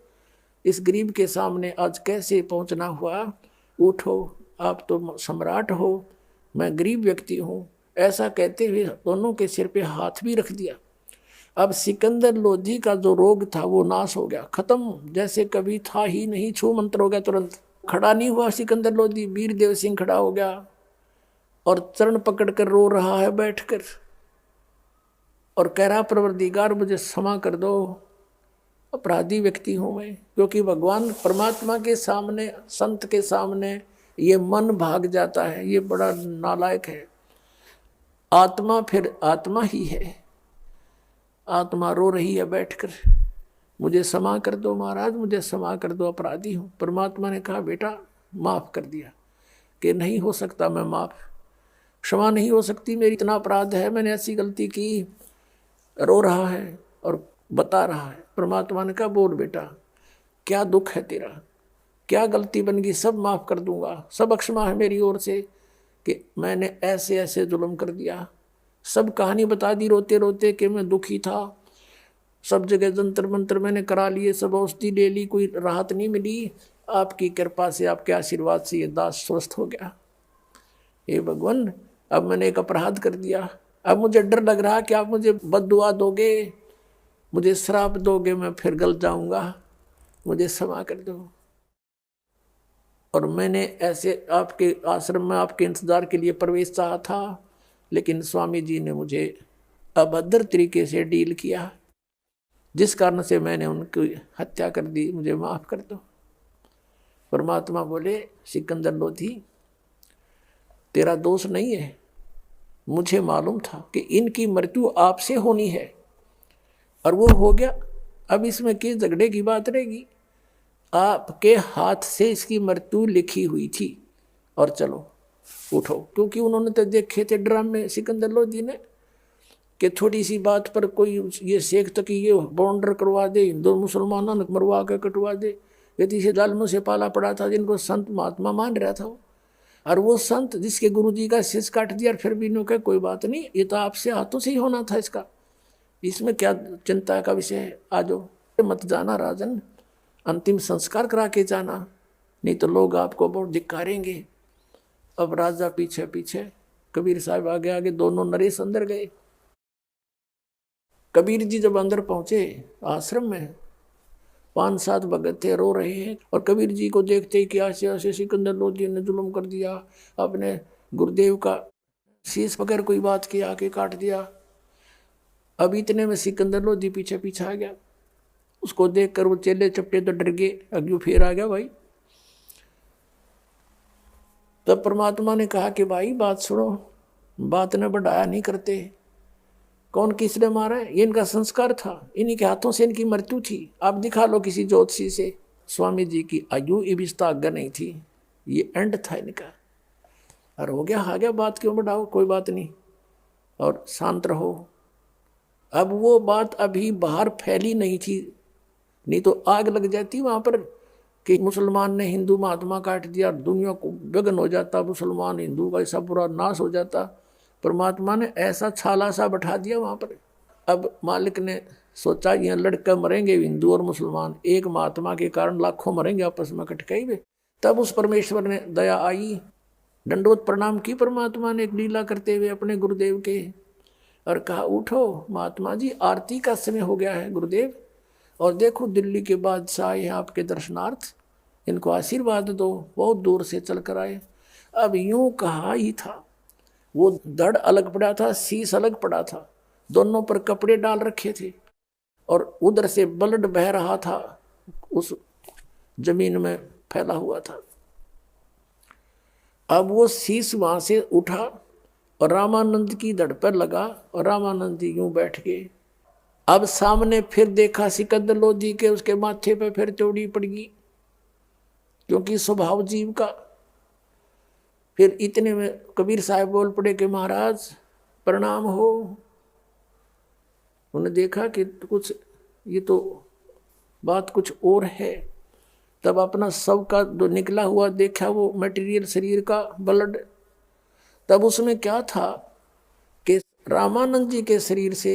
इस गरीब के सामने आज कैसे पहुंचना हुआ, उठो, आप तो सम्राट हो, मैं गरीब व्यक्ति हूँ। ऐसा कहते हुए दोनों के सिर पे हाथ भी रख दिया। अब सिकंदर लोधी का जो रोग था वो नाश हो गया, खत्म, जैसे कभी था ही नहीं, छू मंत्र हो गया तुरंत। खड़ा नहीं हुआ सिकंदर लोधी, वीरदेव सिंह खड़ा हो गया और चरण पकड़कर रो रहा है बैठकर, और कह रहा परवरदिगार मुझे क्षमा कर दो, अपराधी व्यक्ति हूं मैं। क्योंकि भगवान परमात्मा के सामने, संत के सामने ये मन भाग जाता है, ये बड़ा नालायक है। आत्मा फिर आत्मा ही है, आत्मा रो रही है बैठकर, मुझे क्षमा कर दो महाराज, मुझे क्षमा कर दो, अपराधी हूं। परमात्मा ने कहा बेटा माफ कर दिया, कि नहीं हो सकता मैं माफ, क्षमा नहीं हो सकती मेरी, इतना अपराध है, मैंने ऐसी गलती की। रो रहा है और बता रहा है। परमात्मा ने कहा बोल बेटा, क्या दुख है तेरा, क्या गलती बन गई, सब माफ कर दूंगा, सब क्षमा है मेरी ओर से, कि मैंने ऐसे ऐसे जुल्म कर दिया। सब कहानी बता दी रोते रोते कि मैं दुखी था, सब जगह जंतर मंतर मैंने करा लिए, सब औषधि ले ली, कोई राहत नहीं मिली। आपकी कृपा से, आपके आशीर्वाद से ये दास स्वस्थ हो गया। हे भगवान, अब मैंने एक अपराध कर दिया, अब मुझे डर लग रहा कि आप मुझे बद्दुआ दोगे, मुझे श्राप दोगे, मैं फिर गल जाऊंगा, मुझे क्षमा कर दो। और मैंने ऐसे आपके आश्रम में आपके इंतजार के लिए प्रवेश चाहा था, लेकिन स्वामी जी ने मुझे अभद्र तरीके से डील किया, जिस कारण से मैंने उनकी हत्या कर दी, मुझे माफ कर दो। परमात्मा बोले सिकंदर लोधी, तेरा दोष नहीं है, मुझे मालूम था कि इनकी मृत्यु आपसे होनी है, और वो हो गया। अब इसमें किस झगड़े की बात रहेगी, आपके हाथ से इसकी मृत्यु लिखी हुई थी, और चलो उठो। क्योंकि उन्होंने तो देखे थे ड्रामे सिकंदर लोधी ने, कि थोड़ी सी बात पर कोई ये शेख तक ये बॉर्डर करवा दे, हिंदू मुसलमानों ने मरवा के कटवा दे। यदि से जालमों से पाला पड़ा था, जिनको संत महात्मा मान रहा था, और वो संत जिसके गुरु जी का शीश काट दिया, फिर भी इन्हों का कोई बात नहीं, ये तो आपसे हाथों से ही होना था, इसका इसमें क्या चिंता का विषय है। आज मत जाना राजन, अंतिम संस्कार करा के जाना, नहीं तो लोग आपको बहुत धिक्कारेंगे। अब राजा पीछे पीछे, कबीर साहब आगे आगे, दोनों नरेश अंदर गए। कबीर जी जब अंदर पहुंचे आश्रम में, 5-7 भगत थे, रो रहे हैं, और कबीर जी को देखते ही कि ऐसे ऐसे सिकंदर लोधी ने जुल्म कर दिया, अपने गुरुदेव का शीश पकड़ कोई बात की आके काट दिया। अब इतने में सिकंदर लोधी पीछे पीछे आ गया, उसको देखकर वो चेले चपटे तो डर गए, अग्यू फिर आ गया भाई। तब परमात्मा ने कहा कि भाई बात सुनो, बात ने बढ़ाया नहीं करते, कौन किसने मारा है, ये इनका संस्कार था, इन्हीं के हाथों से इनकी मृत्यु थी, आप दिखा लो किसी ज्योतिषी से। स्वामी जी की आयु इबिस्ता आज्ञा नहीं थी, ये एंड था इनका, और हो गया आ गया, बात क्यों बढ़ाओ, कोई बात नहीं, और शांत रहो। अब वो बात अभी बाहर फैली नहीं थी, नहीं तो आग लग जाती वहां पर, कि मुसलमान ने हिंदू महात्मा काट दिया, दुनिया को विघ्न हो जाता, मुसलमान हिंदू का ऐसा पूरा नाश हो जाता। परमात्मा ने ऐसा छाला सा बैठा दिया वहां पर। अब मालिक ने सोचा ये लड़के मरेंगे, हिंदू और मुसलमान, एक महात्मा के कारण लाखों मरेंगे आपस में कटकाई में। तब उस परमेश्वर ने दया आई, दंडोत प्रणाम की परमात्मा ने एक लीला करते हुए अपने गुरुदेव के, और कहा उठो महात्मा जी, आरती का समय हो गया है गुरुदेव, और देखो दिल्ली के बादशाह आए हैं आपके दर्शनार्थ, इनको आशीर्वाद दो, बहुत दूर से चल कर आए। अब यूं कहा ही था, वो धड़ अलग पड़ा था, शीश अलग पड़ा था, दोनों पर कपड़े डाल रखे थे और उधर से ब्लड बह रहा था, उस जमीन में फैला हुआ था। अब वो शीश वहां से उठा और रामानंद की धड़ पर लगा और रामानंद जी यूं बैठ गए। अब सामने फिर देखा सिकंदर लोधी के, उसके माथे पे फिर चोटी पड़ गई, क्योंकि स्वभाव जीव का। फिर इतने में कबीर साहब बोल पड़े कि महाराज प्रणाम हो। उन्होंने देखा कि कुछ ये तो बात कुछ और है। तब अपना सब का जो निकला हुआ देखा, वो मटेरियल शरीर का ब्लड, तब उसमें क्या था कि रामानंद जी के शरीर से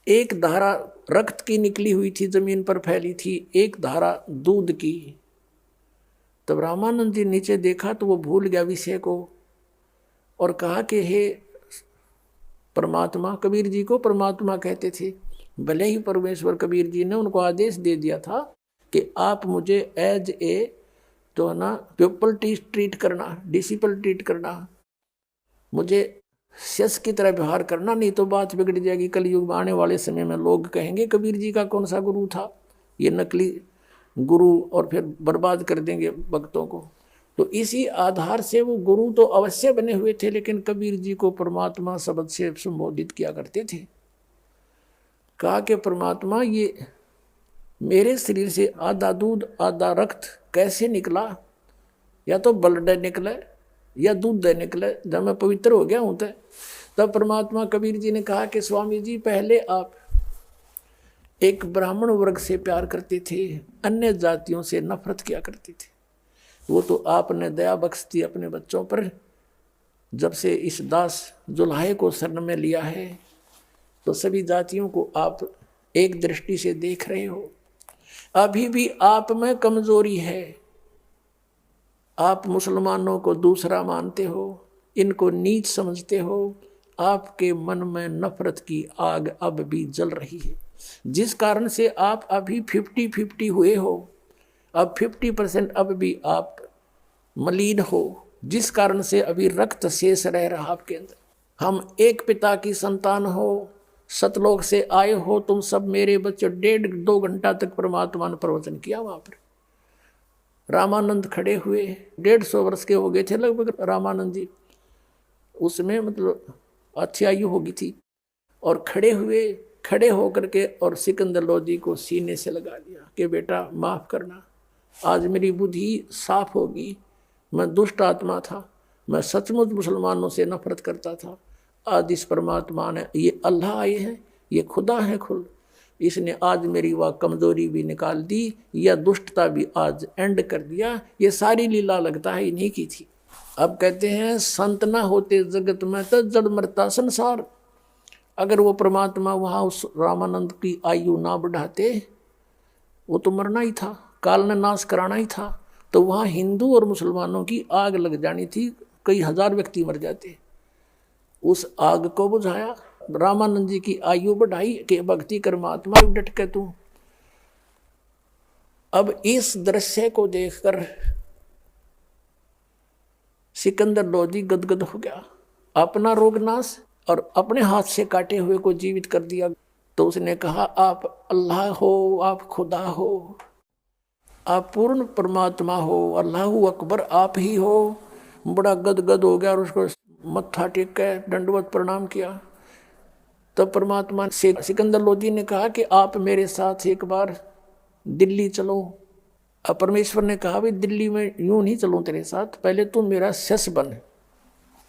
एक धारा रक्त की निकली हुई थी, जमीन पर फैली थी, एक धारा दूध की। तब रामानंद जी नीचे देखा तो वो भूल गया विषय को और कहा कि हे परमात्मा, कबीर जी को परमात्मा कहते थे। भले ही परमेश्वर कबीर जी ने उनको आदेश दे दिया था कि आप मुझे एज ए तो है ना पीपल ट्रीट करना, डिसिपल ट्रीट करना, मुझे शस की तरह व्यवहार करना, नहीं तो बात बिगड़ जाएगी। कलयुग में आने वाले समय में लोग कहेंगे कबीर जी का कौन सा गुरु था, ये नकली गुरु, और फिर बर्बाद कर देंगे भक्तों को। तो इसी आधार से वो गुरु तो अवश्य बने हुए थे, लेकिन कबीर जी को परमात्मा शब्द से संबोधित किया करते थे। कहा कि परमात्मा, ये मेरे शरीर से आधा दूध आधा रक्त कैसे निकला, या तो ब्लड निकले या दूध निकले, जब मैं पवित्र हो गया हूं तब परमात्मा कबीर जी ने कहा कि स्वामी जी, पहले आप एक ब्राह्मण वर्ग से प्यार करते थे, अन्य जातियों से नफरत किया करते थे। वो तो आपने दया बख्श दी अपने बच्चों पर। जब से इस दास जुल्हाए को शरण में लिया है तो सभी जातियों को आप एक दृष्टि से देख रहे हो। अभी भी आप में कमजोरी है, आप मुसलमानों को दूसरा मानते हो, इनको नीच समझते हो, आपके मन में नफरत की आग अब भी जल रही है, जिस कारण से आप अभी 50-50 हुए हो। अब 50% अब भी आप मलिन हो, जिस कारण से अभी रक्त शेष रह रहा आपके अंदर। हम एक पिता की संतान हो, सतलोक से आए हो तुम सब मेरे बच्चे। 1.5-2 घंटा तक परमात्मा ने प्रवचन किया वहां पर। रामानंद खड़े हुए, 150 वर्ष के हो गए थे लगभग रामानंद जी, उसमें मतलब अच्छी आयु होगी थी। और खड़े हुए, खड़े होकर के और सिकंदर लोधी को सीने से लगा लिया कि बेटा माफ करना, आज मेरी बुद्धि साफ होगी। मैं दुष्ट आत्मा था, मैं सचमुच मुसलमानों से नफरत करता था। आज इस परमात्मा ने, ये अल्लाह आए हैं, ये खुदा है खुद, इसने आज मेरी वह कमजोरी भी निकाल दी, यह दुष्टता भी आज एंड कर दिया। ये सारी लीला लगता है इन्हीं की थी। अब कहते हैं संत ना होते जगत में तो जड़ मरता संसार। अगर वो परमात्मा वहाँ उस रामानंद की आयु ना बढ़ाते, वो तो मरना ही था, काल ने नाश कराना ही था। तो वहाँ हिंदू और मुसलमानों की आग लग जानी थी, कई हजार व्यक्ति मर जाते। उस आग को बुझाया, रामानंद जी की आयु बढ़ाई कि भक्ति कर महात्मा डट के तू। अब इस दृश्य को देखकर सिकंदर लोधी गदगद हो गया। अपना रोग नाश और अपने हाथ से काटे हुए को जीवित कर दिया। तो उसने कहा आप अल्लाह हो, आप खुदा हो, आप पूर्ण परमात्मा हो, अल्लाहु अकबर आप ही हो। बड़ा गदगद हो गया और उसको मत्था टेक के दंडवत प्रणाम किया। तब परमात्मा से सिकंदर लोधी ने कहा कि आप मेरे साथ एक बार दिल्ली चलो। अब परमेश्वर ने कहा भाई दिल्ली में यूं नहीं चलूं तेरे साथ, पहले तू मेरा शिष्य बन।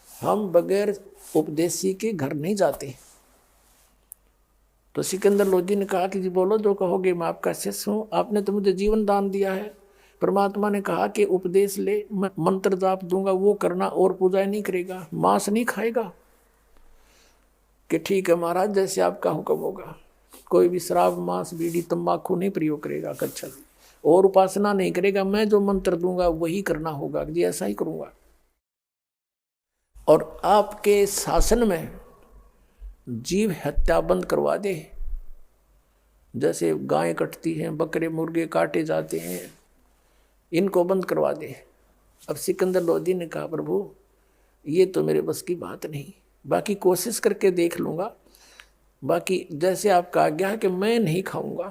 हम बगैर उपदेशी के घर नहीं जाते। तो सिकंदर लोधी ने कहा कि जी बोलो जो कहोगे, मैं आपका शिष्य हूँ, आपने तो मुझे जीवन दान दिया है। परमात्मा ने कहा कि उपदेश ले, मैं मंत्र जाप दूंगा वो करना, और पूजा नहीं करेगा, मांस नहीं खाएगा। कि ठीक है महाराज, जैसे आपका हुक्म होगा। कोई भी शराब मांस बीड़ी तंबाकू नहीं प्रयोग करेगा, कच्छा और उपासना नहीं करेगा, मैं जो मंत्र दूंगा वही करना होगा, जी ऐसा ही करूंगा। और आपके शासन में जीव हत्या बंद करवा दे। जैसे गायें कटती हैं, बकरे मुर्गे काटे जाते हैं, इनको बंद करवा दे। अब सिकंदर लोधी ने कहा प्रभु ये तो मेरे बस की बात नहीं, बाकी कोशिश करके देख लूँगा, बाकी जैसे आपका आज्ञा है कि मैं नहीं खाऊंगा।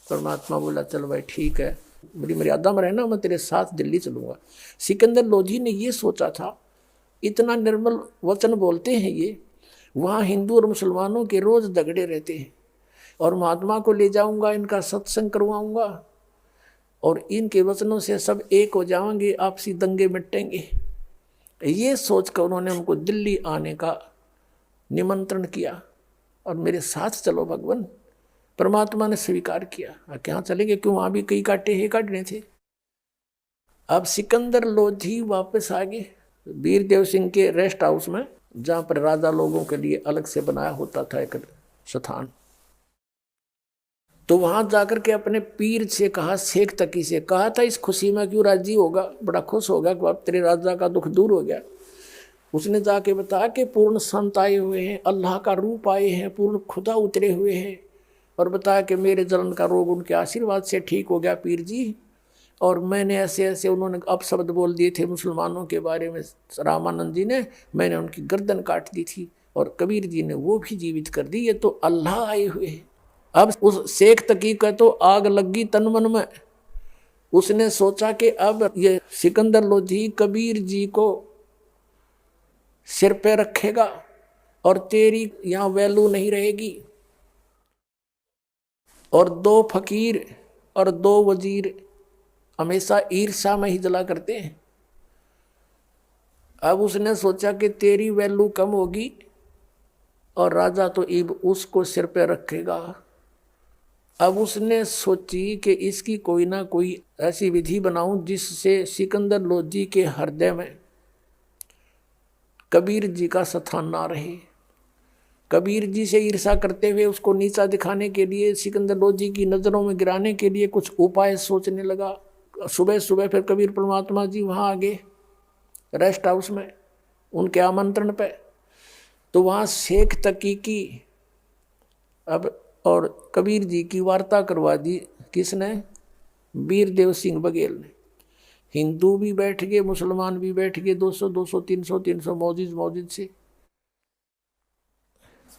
परमात्मा बोला चल भाई ठीक है, मेरी मर्यादा में रहना, मैं तेरे साथ दिल्ली चलूँगा। सिकंदर लोधी ने ये सोचा था, इतना निर्मल वचन बोलते हैं ये, वहाँ हिंदू और मुसलमानों के रोज़ झगड़े रहते हैं, और महात्मा को ले जाऊँगा, इनका सत्संग करवाऊँगा और इनके वचनों से सब एक हो जाएंगे, आपसी दंगे मिटेंगे। ये सोचकर उन्होंने उनको दिल्ली आने का निमंत्रण किया और मेरे साथ चलो भगवान। परमात्मा ने स्वीकार किया। क्या चलेंगे, क्यों, वहाँ भी कई कांटे ही काटने थे। अब सिकंदर लोधी वापस आ गए वीरदेव सिंह के रेस्ट हाउस में, जहाँ पर राजा लोगों के लिए अलग से बनाया होता था एक स्थान। तो वहां जाकर के अपने पीर से कहा, शेख तकी से कहा था, इस खुशी में क्यों राजी होगा, बड़ा खुश होगा कि अब तेरे राजा का दुख दूर हो गया। उसने जाके बताया कि पूर्ण संत आए हुए हैं, अल्लाह का रूप आए हैं, पूर्ण खुदा उतरे हुए हैं, और बताया कि मेरे जलन का रोग उनके आशीर्वाद से ठीक हो गया पीर जी। और मैंने ऐसे ऐसे, उन्होंने अपशब्द बोल दिए थे मुसलमानों के बारे में, रामानंद जी ने, मैंने उनकी गर्दन काट दी थी और कबीर जी ने वो भी जीवित कर दी। ये तो अल्लाह आए हुए हैं। अब उस शेख तकी का तो आग लगी तन मन में। उसने सोचा कि अब ये सिकंदर लोधी कबीर जी को सिर पे रखेगा और तेरी यहाँ वैल्यू नहीं रहेगी। और दो फकीर और दो वजीर हमेशा ईर्ष्या में ही जला करते हैं। अब उसने सोचा कि तेरी वैल्यू कम होगी और राजा तो इब उसको सिर पे रखेगा। अब उसने सोची कि इसकी कोई ना कोई ऐसी विधि बनाऊं जिससे सिकंदर लोधी के हृदय में कबीर जी का स्थान ना रहे। कबीर जी से ईर्ष्या करते हुए उसको नीचा दिखाने के लिए, सिकंदर लोधी की नज़रों में गिराने के लिए कुछ उपाय सोचने लगा। सुबह सुबह फिर कबीर परमात्मा जी वहाँ आ गए रेस्ट हाउस में उनके आमंत्रण पे। तो वहाँ शेख तकी की अब और कबीर जी की वार्ता करवा दी। किसने? वीरदेव सिंह बघेल ने। हिंदू भी बैठ गए, मुसलमान भी बैठ गए, 200 200 300 मौजिद से,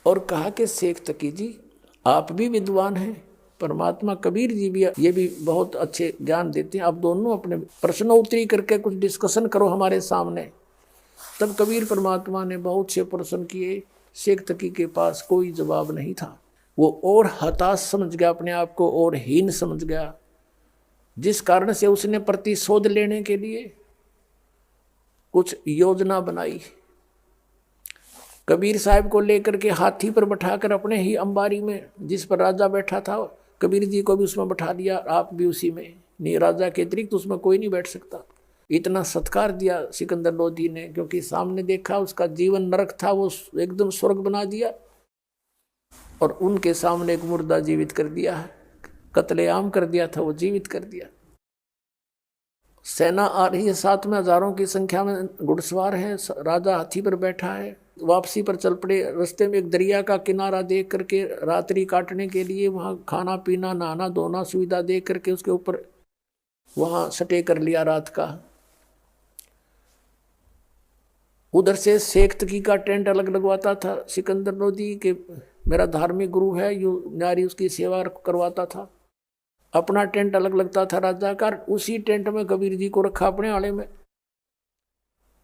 और कहा कि शेख तकी जी आप भी विद्वान हैं, परमात्मा कबीर जी भी, ये भी बहुत अच्छे ज्ञान देते हैं, आप दोनों अपने प्रश्नोत्तरी करके कुछ डिस्कशन करो हमारे सामने। तब कबीर परमात्मा ने बहुत से प्रश्न किए। शेख तकी के पास कोई जवाब नहीं था। वो और हताश समझ गया अपने आप को, और हीन समझ गया, जिस कारण से उसने प्रतिशोध लेने के लिए कुछ योजना बनाई। कबीर साहब को लेकर के हाथी पर बैठाकर अपने ही अंबारी में, जिस पर राजा बैठा था, कबीर जी को भी उसमें बैठा दिया, आप भी उसी में। नहीं, राजा के अतिरिक्त उसमें कोई नहीं बैठ सकता। इतना सत्कार दिया सिकंदर लोधी ने, क्योंकि सामने देखा उसका जीवन नरक था, वो एकदम स्वर्ग बना दिया। और उनके सामने एक मुर्दा जीवित कर दिया, कत्लेआम कर दिया था, वो जीवित कर दिया। सेना आ रही है, साथ में हजारों की संख्या में घुड़सवार हैं, राजा हाथी पर बैठा है। वापसी पर चल पड़े। रास्ते में एक दरिया का किनारा देख करके रात्रि काटने के लिए वहाँ खाना पीना नहाना धोना सुविधा देख करके उसके ऊपर वहाँ स्टे कर लिया रात का। उधर से शेख तकी का टेंट अलग लगवाता था सिकंदर लोधी के, मेरा धार्मिक गुरु है, यू नारी उसकी सेवा करवाता था। अपना टेंट अलग लगता था राजा का। उसी टेंट में कबीर जी को रखा अपने आले में,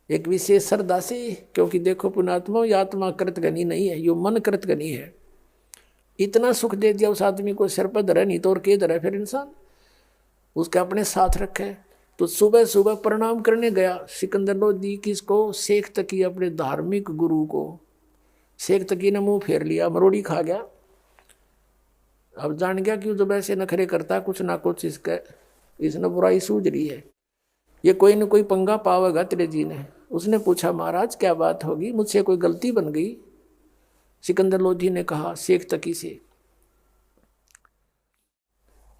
एक विशेष श्रद्धा से, क्योंकि देखो पुण्यात्मा, ये आत्मा कृतघनी नहीं है, यो मन कृतघनी है। इतना सुख दे दिया उस आदमी को, सिर पर धरे, नहीं तो और के धरे फिर इंसान, उसके अपने साथ रखे। तो सुबह सुबह प्रणाम करने गया सिकंदर लोधी किसको? शेख तकी, अपने धार्मिक गुरु को। शेख तकी ने मुंह फेर लिया, मरोड़ी खा गया। अब जान गया कि जब ऐसे नखरे करता कुछ ना कुछ इसने बुराई सूझ रही है, ये कोई न कोई पंगा पावेगा तेरे जी ने। उसने पूछा, महाराज क्या बात होगी, मुझसे कोई गलती बन गई? सिकंदर लोधी ने कहा शेख तकी से।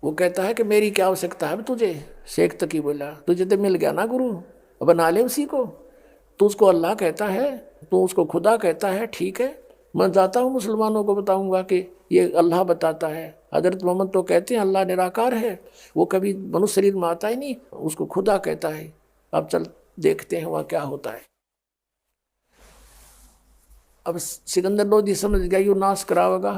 वो कहता है कि मेरी क्या आवश्यकता है तुझे? शेख तकी बोला, तुझे तो मिल गया ना गुरु, बना ले उसी को। तू उसको अल्लाह कहता है, तू उसको खुदा कहता है, ठीक है, मैं जाता हूँ मुसलमानों को बताऊंगा कि ये अल्लाह बताता है, हजरत मोहम्मद तो कहते हैं अल्लाह निराकार है, वो कभी मनुष्य शरीर में आता ही नहीं, उसको खुदा कहता है। अब चल देखते हैं वहाँ क्या होता है। अब सिकंदर लोधी समझ गया यू नाश करावेगा,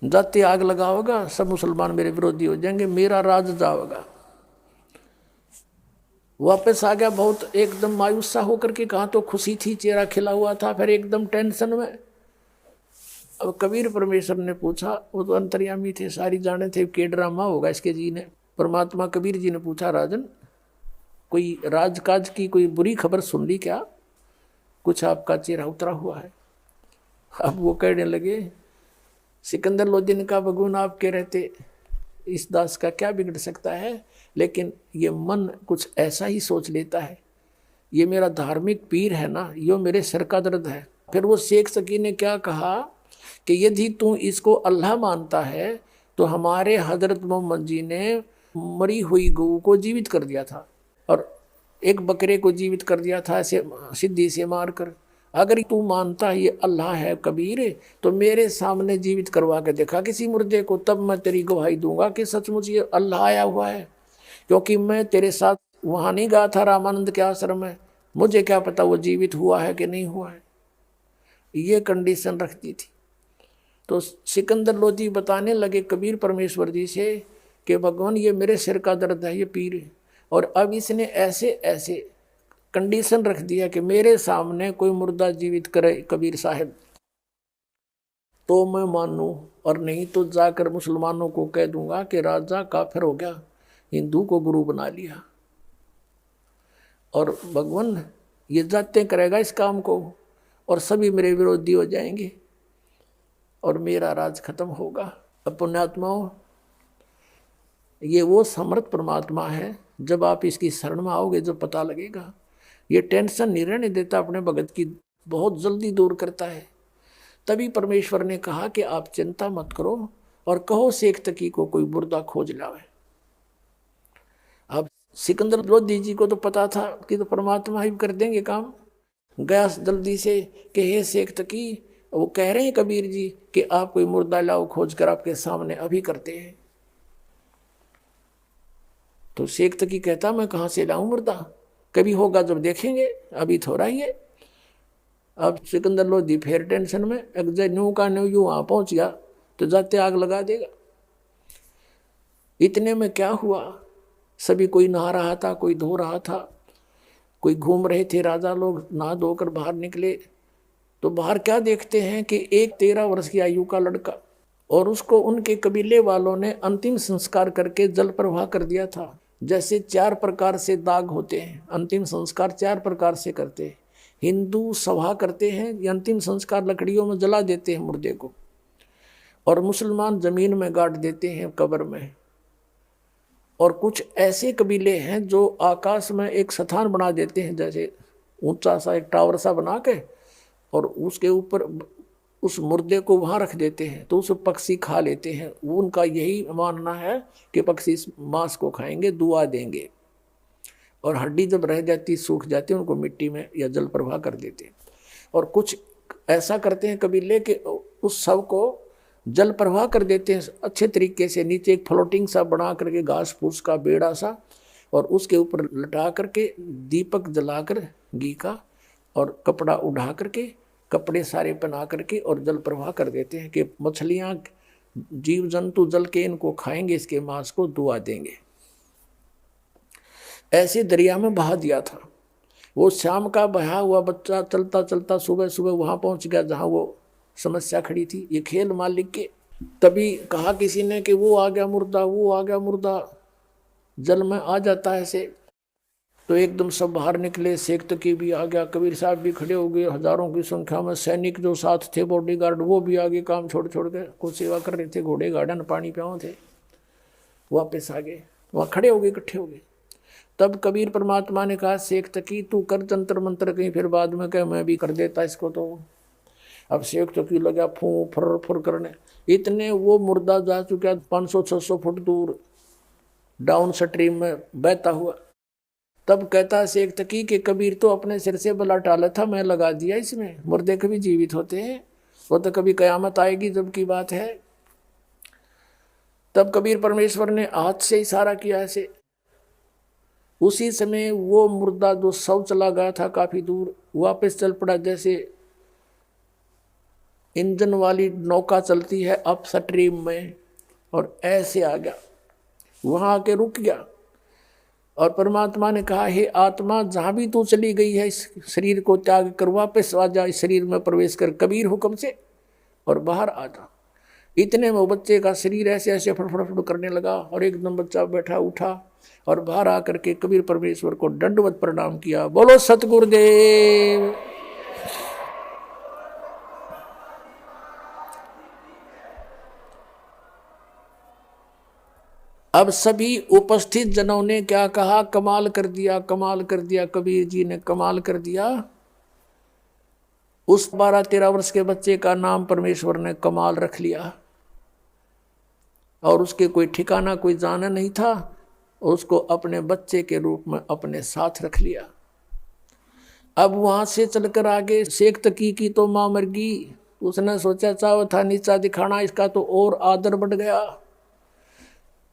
जाते आग लगावेगा, सब मुसलमान मेरे विरोधी हो जाएंगे, मेरा राज जावेगा। वापस आ गया बहुत एकदम मायूस सा होकर के, कहाँ तो खुशी थी, चेहरा खिला हुआ था, फिर एकदम टेंशन में। अब कबीर परमेश्वर ने पूछा, वो तो अंतर्यामी थे, सारी जाने थे के ड्रामा होगा इसके जी ने। परमात्मा कबीर जी ने पूछा, राजन कोई राजकाज की कोई बुरी खबर सुन ली क्या? कुछ आपका चेहरा उतरा हुआ है। अब वो कहने लगे, सिकंदर लोधी ने कहा, भगवान आपके रहते इस दास का क्या बिगड़ सकता है, लेकिन ये मन कुछ ऐसा ही सोच लेता है, ये मेरा धार्मिक पीर है ना, ये मेरे सिर का दर्द है। फिर वो शेख सकी ने क्या कहा कि यदि तू इसको अल्लाह मानता है तो हमारे हजरत मोहम्मद जी ने मरी हुई गऊ को जीवित कर दिया था और एक बकरे को जीवित कर दिया था ऐसे सिद्धि से मार कर। अगर तू मानता है ये अल्लाह है कबीर, तो मेरे सामने जीवित करवा के देखा किसी मुर्दे को, तब मैं तेरी गवाही दूंगा कि सचमुच ये अल्लाह आया हुआ है। क्योंकि मैं तेरे साथ वहाँ नहीं गया था रामानंद के आश्रम में, मुझे क्या पता वो जीवित हुआ है कि नहीं हुआ है। ये कंडीशन रखती थी। तो सिकंदर लोधी बताने लगे कबीर परमेश्वर जी से कि भगवान ये मेरे सिर का दर्द है, ये पीर है, और अब इसने ऐसे ऐसे कंडीशन रख दिया कि मेरे सामने कोई मुर्दा जीवित करे कबीर साहब तो मैं मानूं, और नहीं तो जाकर मुसलमानों को कह दूंगा कि राजा काफिर हो गया, हिंदू को गुरु बना लिया, और भगवान ये जाते करेगा इस काम को, और सभी मेरे विरोधी हो जाएंगे और मेरा राज खत्म होगा। अब पुण्यात्माओं, ये वो समर्थ परमात्मा है, जब आप इसकी शरण में आओगे जो पता लगेगा। ये टेंशन नहीं रहने देता अपने भगत की, बहुत जल्दी दूर करता है। तभी परमेश्वर ने कहा कि आप चिंता मत करो और कहो शेख तकी को कोई मुर्दा खोज लावे। अब सिकंदर लोधी जी को तो पता था कि तो परमात्मा ही कर देंगे काम। गया जल्दी से कि हे शेख तकी, वो कह रहे हैं कबीर जी कि आप कोई मुर्दा लाओ, खोज कर आपके सामने अभी करते हैं। तो शेख तकी कहता, मैं कहाँ से लाऊं मुर्दा, कभी होगा जब देखेंगे, अभी थोड़ा ही है। अब सिकंदर लोधी फिर टेंशन में, अगर न्यू का न्यू यूं वहां पहुंच गया तो जाते आग लगा देगा। इतने में क्या हुआ, सभी कोई नहा रहा था, कोई धो रहा था, कोई घूम रहे थे, राजा लोग नहा धोकर बाहर निकले तो बाहर क्या देखते हैं कि एक 13 वर्ष की आयु का लड़का, और उसको उनके कबीले वालों ने अंतिम संस्कार करके जल प्रवाह कर दिया था। जैसे 4 प्रकार से दाग होते हैं, अंतिम संस्कार 4 प्रकार से करते हैं। हिंदू सभा करते हैं, ये अंतिम संस्कार लकड़ियों में जला देते हैं मुर्दे को, और मुसलमान जमीन में गाड़ देते हैं कब्र में। और कुछ ऐसे कबीले हैं जो आकाश में एक स्थान बना देते हैं, जैसे ऊंचा सा एक टावर सा बना के, और उसके ऊपर उस मुर्दे को वहाँ रख देते हैं तो उसे पक्षी खा लेते हैं। वो उनका यही मानना है कि पक्षी इस मांस को खाएंगे, दुआ देंगे, और हड्डी जब रह जाती सूख जाती है उनको मिट्टी में या जल प्रवाह कर देते हैं। और कुछ ऐसा करते हैं कबीले के उस शव को जल प्रवाह कर देते हैं अच्छे तरीके से, नीचे एक फ्लोटिंग सा बना करके घास फूस का बेड़ा सा, और उसके ऊपर लटा करके दीपक जलाकर घी का और कपड़ा उड़ा करके, कपड़े सारे पहना करके और जल प्रवाह कर देते हैं कि मछलियाँ जीव जंतु जल के इनको खाएंगे, इसके मांस को दुआ देंगे। ऐसे दरिया में बहा दिया था। वो शाम का बहा हुआ बच्चा चलता चलता सुबह सुबह वहाँ पहुँच गया जहाँ वो समस्या खड़ी थी। ये खेल मालिक के। तभी कहा किसी ने कि वो आ गया मुर्दा, वो आ गया मुर्दा, जल में आ जाता है ऐसे। तो एकदम सब बाहर निकले, शेख तकी भी आ गया, कबीर साहब भी खड़े हो गए, हजारों की संख्या में सैनिक जो साथ थे बॉडीगार्ड वो भी आगे काम छोड़ छोड़ के कुछ सेवा कर रहे थे, घोड़े गार्डन पानी प्याओ थे, वापस आ गए, वहाँ खड़े हो गए, इकट्ठे हो गए। तब कबीर परमात्मा ने कहा, शेख तकी तू कर जंतर मंत्र, कहीं फिर बाद में कह मैं भी कर देता इसको। तो अब शेख तकी लगा फूं फुर फुर करने, इतने वो मुर्दा जा चुका 500-600 फुट दूर डाउन स्ट्रीम में बहता हुआ। तब कहता शेख तकी के कबीर तो अपने सिर से बला टाला था, मैं लगा दिया इसमें। मुर्दे कभी जीवित होते हैं, वो तो कभी कयामत आएगी जब की बात है। तब कबीर परमेश्वर ने हाथ से इशारा किया ऐसे। उसी समय वो मुर्दा जो शव चला गया था काफी दूर वापस चल पड़ा, जैसे इंजन वाली नौका चलती है अप स्ट्रीम में, और ऐसे आ गया, वहां आके रुक गया। और परमात्मा ने कहा, हे आत्मा, जहां भी तू चली गई है इस शरीर को त्याग कर वापस आ जा, इस शरीर में प्रवेश कर कबीर हुक्म से और बाहर आ जा। इतने में बच्चे का शरीर ऐसे ऐसे फड़फड़ करने लगा और एकदम बच्चा बैठा उठा और बाहर आकर के कबीर परमेश्वर को दंडवत प्रणाम किया। बोलो सतगुरुदेव। अब सभी उपस्थित जनों ने क्या कहा, कमाल कर दिया, कमाल कर दिया, कबीर जी ने कमाल कर दिया। उस 12-13 वर्ष के बच्चे का नाम परमेश्वर ने कमाल रख लिया और उसके कोई ठिकाना कोई जाना नहीं था, और उसको अपने बच्चे के रूप में अपने साथ रख लिया। अब वहां से चलकर आगे शेख तकी की तो मां मर गई। उसने सोचा चाव था नीचा दिखाना, इसका तो और आदर बढ़ गया।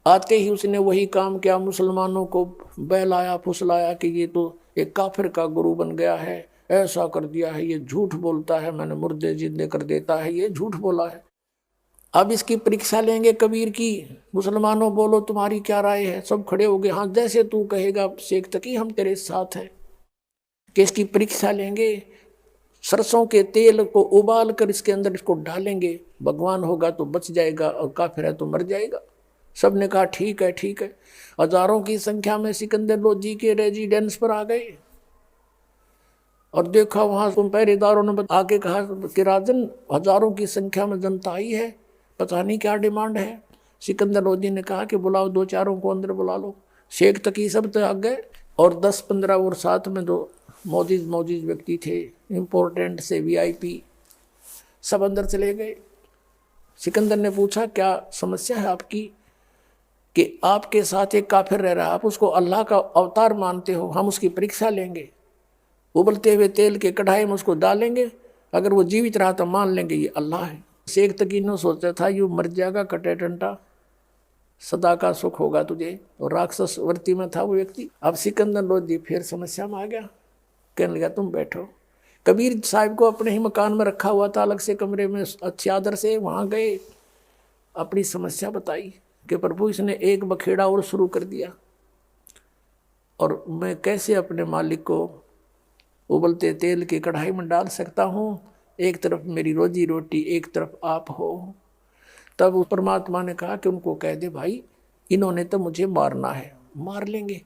आते ही उसने वही काम किया, मुसलमानों को बहलाया फुसलाया कि ये तो एक काफिर का गुरु बन गया है, ऐसा कर दिया है, ये झूठ बोलता है, मैंने मुर्दे जिंदे कर देता है, ये झूठ बोला है। अब इसकी परीक्षा लेंगे कबीर की। मुसलमानों बोलो तुम्हारी क्या राय है। सब खड़े हो गए, हाँ जैसे तू कहेगा शेख तकी हम तेरे साथ हैं। कि इसकी परीक्षा लेंगे, सरसों के तेल को उबाल कर इसके अंदर इसको डालेंगे, भगवान होगा तो बच जाएगा और काफिर है तो मर जाएगा। सबने कहा ठीक है ठीक है। हजारों की संख्या में सिकंदर लोधी के रेजिडेंस पर आ गए और देखा वहां पहरेदारों ने आके कहा कि राजन हजारों की संख्या में जनता आई है, पता नहीं क्या डिमांड है। सिकंदर लोधी ने कहा कि बुलाओ 2-4 को अंदर बुला लो। शेख तकी सब तो आ गए और 10-15 और साथ में जो मौजूद व्यक्ति थे इम्पोर्टेंट से VIP सब अंदर चले गए। सिकंदर ने पूछा क्या समस्या है आपकी कि आपके साथ एक काफिर रह रहा है, आप उसको अल्लाह का अवतार मानते हो, हम उसकी परीक्षा लेंगे, उबलते हुए तेल के कढ़ाई में उसको डालेंगे, अगर वो जीवित रहा तो मान लेंगे ये अल्लाह है। शेख तकी ने सोचा था यू मर जाएगा कटे टंटा, सदा का सुख होगा तुझे, और राक्षस वर्ती में था वो व्यक्ति। अब सिकंदर लोधी फिर समस्या में आ गया, कहने लगा तुम बैठो। कबीर साहब को अपने ही मकान में रखा हुआ था अलग से कमरे में अच्छे आदर से, वहाँ गए अपनी समस्या बताई कि प्रभु इसने एक बखेड़ा और शुरू कर दिया और मैं कैसे अपने मालिक को उबलते तेल की कढ़ाई में डाल सकता हूँ, एक तरफ मेरी रोजी रोटी एक तरफ आप हो। तब उस परमात्मा ने कहा कि उनको कह दे भाई इन्होंने तो मुझे मारना है, मार लेंगे,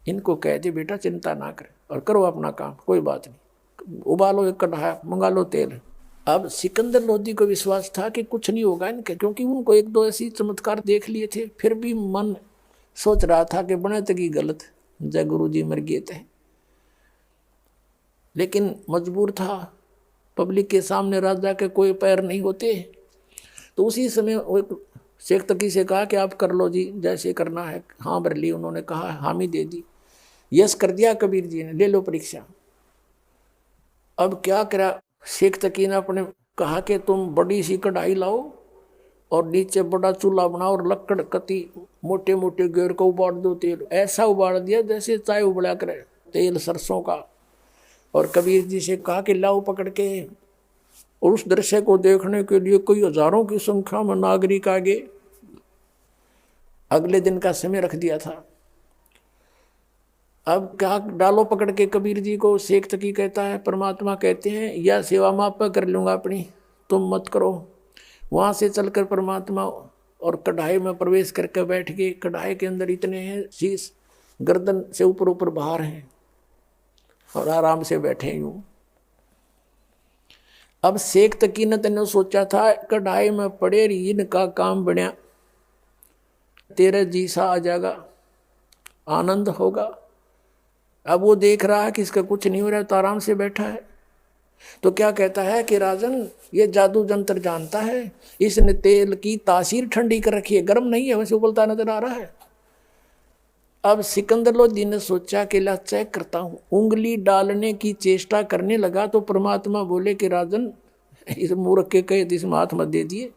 इनको कह दे बेटा चिंता ना करे और करो अपना काम, कोई बात नहीं, उबालो एक कढ़ाई मंगा लो तेल। अब सिकंदर लोधी को विश्वास था कि कुछ नहीं होगा इनके, क्योंकि उनको 1-2 ऐसी चमत्कार देख लिए थे। फिर भी मन सोच रहा था कि बने तकी गलत जय गुरु जी मर गए थे, लेकिन मजबूर था, पब्लिक के सामने राजा के कोई पैर नहीं होते। तो उसी समय वो शेख तकी से कहा कि आप कर लो जी जैसे करना है। हाँ भर ली, उन्होंने कहा हामी दे दी, यस कर दिया कबीर जी ने, ले लो परीक्षा। अब क्या करा, शेख तकी ने अपने कहा कि तुम बड़ी सी कढ़ाई लाओ और नीचे बड़ा चूल्हा बनाओ और लकड़ कती मोटे मोटे घेर को उबाल दो तेल। ऐसा उबाल दिया जैसे चाय उबला करे तेल सरसों का। और कबीर जी से कहा कि लाओ पकड़ के। और उस दृश्य को देखने के लिए कोई हजारों की संख्या में नागरिक आगे अगले दिन का समय रख दिया था। अब क्या डालो पकड़ के कबीर जी को। शेख तकी कहता है परमात्मा कहते हैं या सेवा माप कर लूँगा अपनी, तुम मत करो। वहाँ से चलकर परमात्मा और कढ़ाई में प्रवेश करके बैठ गए। कढ़ाई के अंदर इतने हैं शीश गर्दन से ऊपर ऊपर बाहर हैं और आराम से बैठे यूं। अब शेख तकी ने तेने सोचा था कढ़ाई में पड़े रीन का काम बना, तेरा जी सा आ जाएगा, आनंद होगा। अब वो देख रहा है कि इसका कुछ नहीं हो रहा है तो आराम से बैठा है। तो क्या कहता है कि राजन ये जादू जंतर जानता है, इसने तेल की तासीर ठंडी कर रखी है, गर्म नहीं है, वैसे उबलता नजर आ रहा है। अब सिकंदर लोधी ने सोचा कि ला चेक करता हूँ, उंगली डालने की चेष्टा करने लगा तो परमात्मा बोले कि राजन इस मूर्ख के कहे इसमें हाथ मत दे दिए,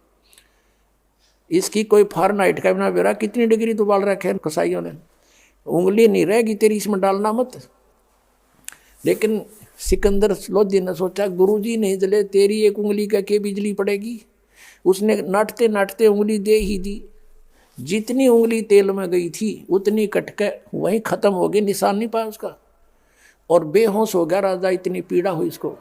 इसकी कोई फारेनहाइट का बना बेरा कितनी डिग्री तो बाल रखे कसाईयों ने, उंगली नहीं रहेगी तेरी इसमें डालना मत। लेकिन सिकंदर लोधी ने सोचा गुरुजी नहीं जले तेरी एक उंगली का के बिजली पड़ेगी। उसने नाटते नाटते उंगली दे ही दी। जितनी उंगली तेल में गई थी उतनी कटके वहीं खत्म हो गई, निशान नहीं पाया उसका, और बेहोश हो गया राजा। इतनी पीड़ा हुई इसको।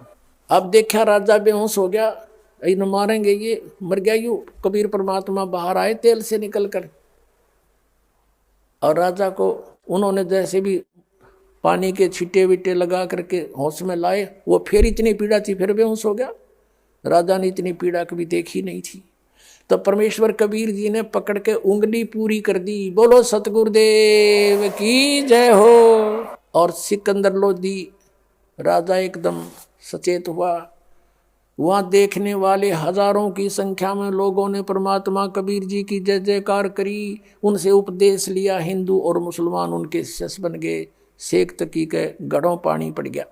अब देखा राजा बेहोश हो गया, इन मारेंगे ये, मर गया यू। कबीर परमात्मा बाहर आए तेल से निकल कर, और राजा को उन्होंने जैसे भी पानी के छींटे विटे लगा करके होश में लाए। वो फिर इतनी पीड़ा थी, फिर बेहोश हो गया। राजा ने इतनी पीड़ा कभी देखी नहीं थी। तो परमेश्वर कबीर जी ने पकड़ के उंगली पूरी कर दी। बोलो सतगुरुदेव की जय हो। और सिकंदर लोधी राजा एकदम सचेत हुआ। वहां देखने वाले हजारों की संख्या में लोगों ने परमात्मा कबीर जी की जय जयकार करी। उनसे उपदेश लिया। हिंदू और मुसलमान उनके शिष्य बन गए। शेख तकी के गढ़ों पानी पड़ गया।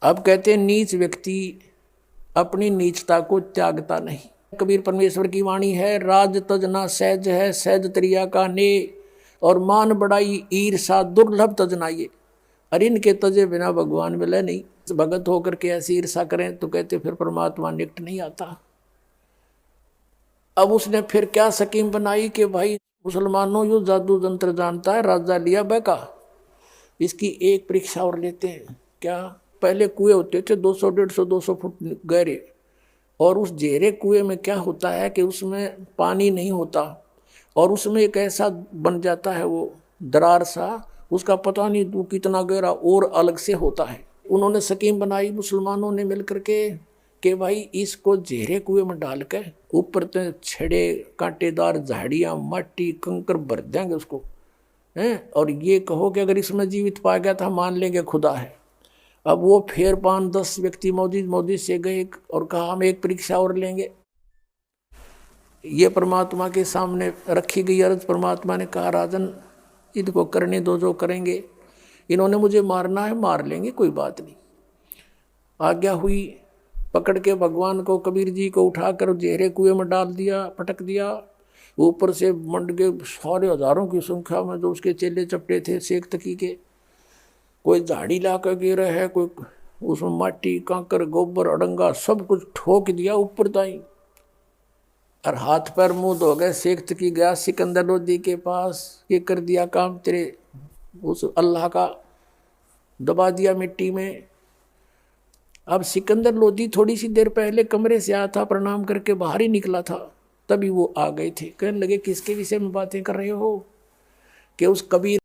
अब कहते नीच व्यक्ति अपनी नीचता को त्यागता नहीं। कबीर परमेश्वर की वाणी है, राज तजना सहज है, सहज तरिया का ने, और मान बढ़ाई ईर्षा दुर्लभ तजनाइए। अरे इनके तजे बिना भगवान मिले नहीं। भगत होकर के ऐसी ईर्षा करें तो कहते फिर परमात्मा निकट नहीं आता। अब उसने फिर क्या स्कीम बनाई कि भाई मुसलमानों यो जादू जंत्र जानता है, राजा लिया बैका, इसकी एक परीक्षा और लेते हैं। क्या? पहले कुएं होते थे 200 150 200 फुट गहरे, और उस गहरे कुएं में क्या होता है कि उसमें पानी नहीं होता, और उसमें एक ऐसा बन जाता है वो दरार सा, उसका पता नहीं तू कितना गहरा और अलग से होता है। उन्होंने स्कीम बनाई मुसलमानों ने मिलकर के कि भाई इसको गहरे कुएं में डाल के ऊपर तो छड़े कांटेदार झाड़ियाँ मट्टी कंकर भर देंगे उसको हैं, और ये कहो कि अगर इसमें जीवित पा गया था मान लेंगे खुदा है। अब वो फिर 5-10 व्यक्ति मौजूद से गए और कहा हम एक परीक्षा और लेंगे। ये परमात्मा के सामने रखी गई अर्ज। परमात्मा ने कहा राजन इनको करने दो जो करेंगे, इन्होंने मुझे मारना है मार लेंगे, कोई बात नहीं। आज्ञा हुई। पकड़ के भगवान को कबीर जी को उठाकर गहरे कुएं में डाल दिया, पटक दिया। ऊपर से मंड के सारे हजारों की संख्या में जो उसके चेले चपटे थे शेख तकी के, कोई झाड़ी ला कर गिरा है, कोई उसमें माटी कांकर गोबर अड़ंगा सब कुछ ठोक दिया ऊपर ताई, और हाथ पैर मुंह धो गए। शेख तकी गया सिकंदर लोधी के पास, ये कर दिया काम तेरे उस अल्लाह का, दबा दिया मिट्टी में। अब सिकंदर लोधी थोड़ी सी देर पहले कमरे से आया था, प्रणाम करके बाहर ही निकला था, तभी वो आ गए थे। कहने लगे किसके विषय में बातें कर रहे हो? कि उस कबीर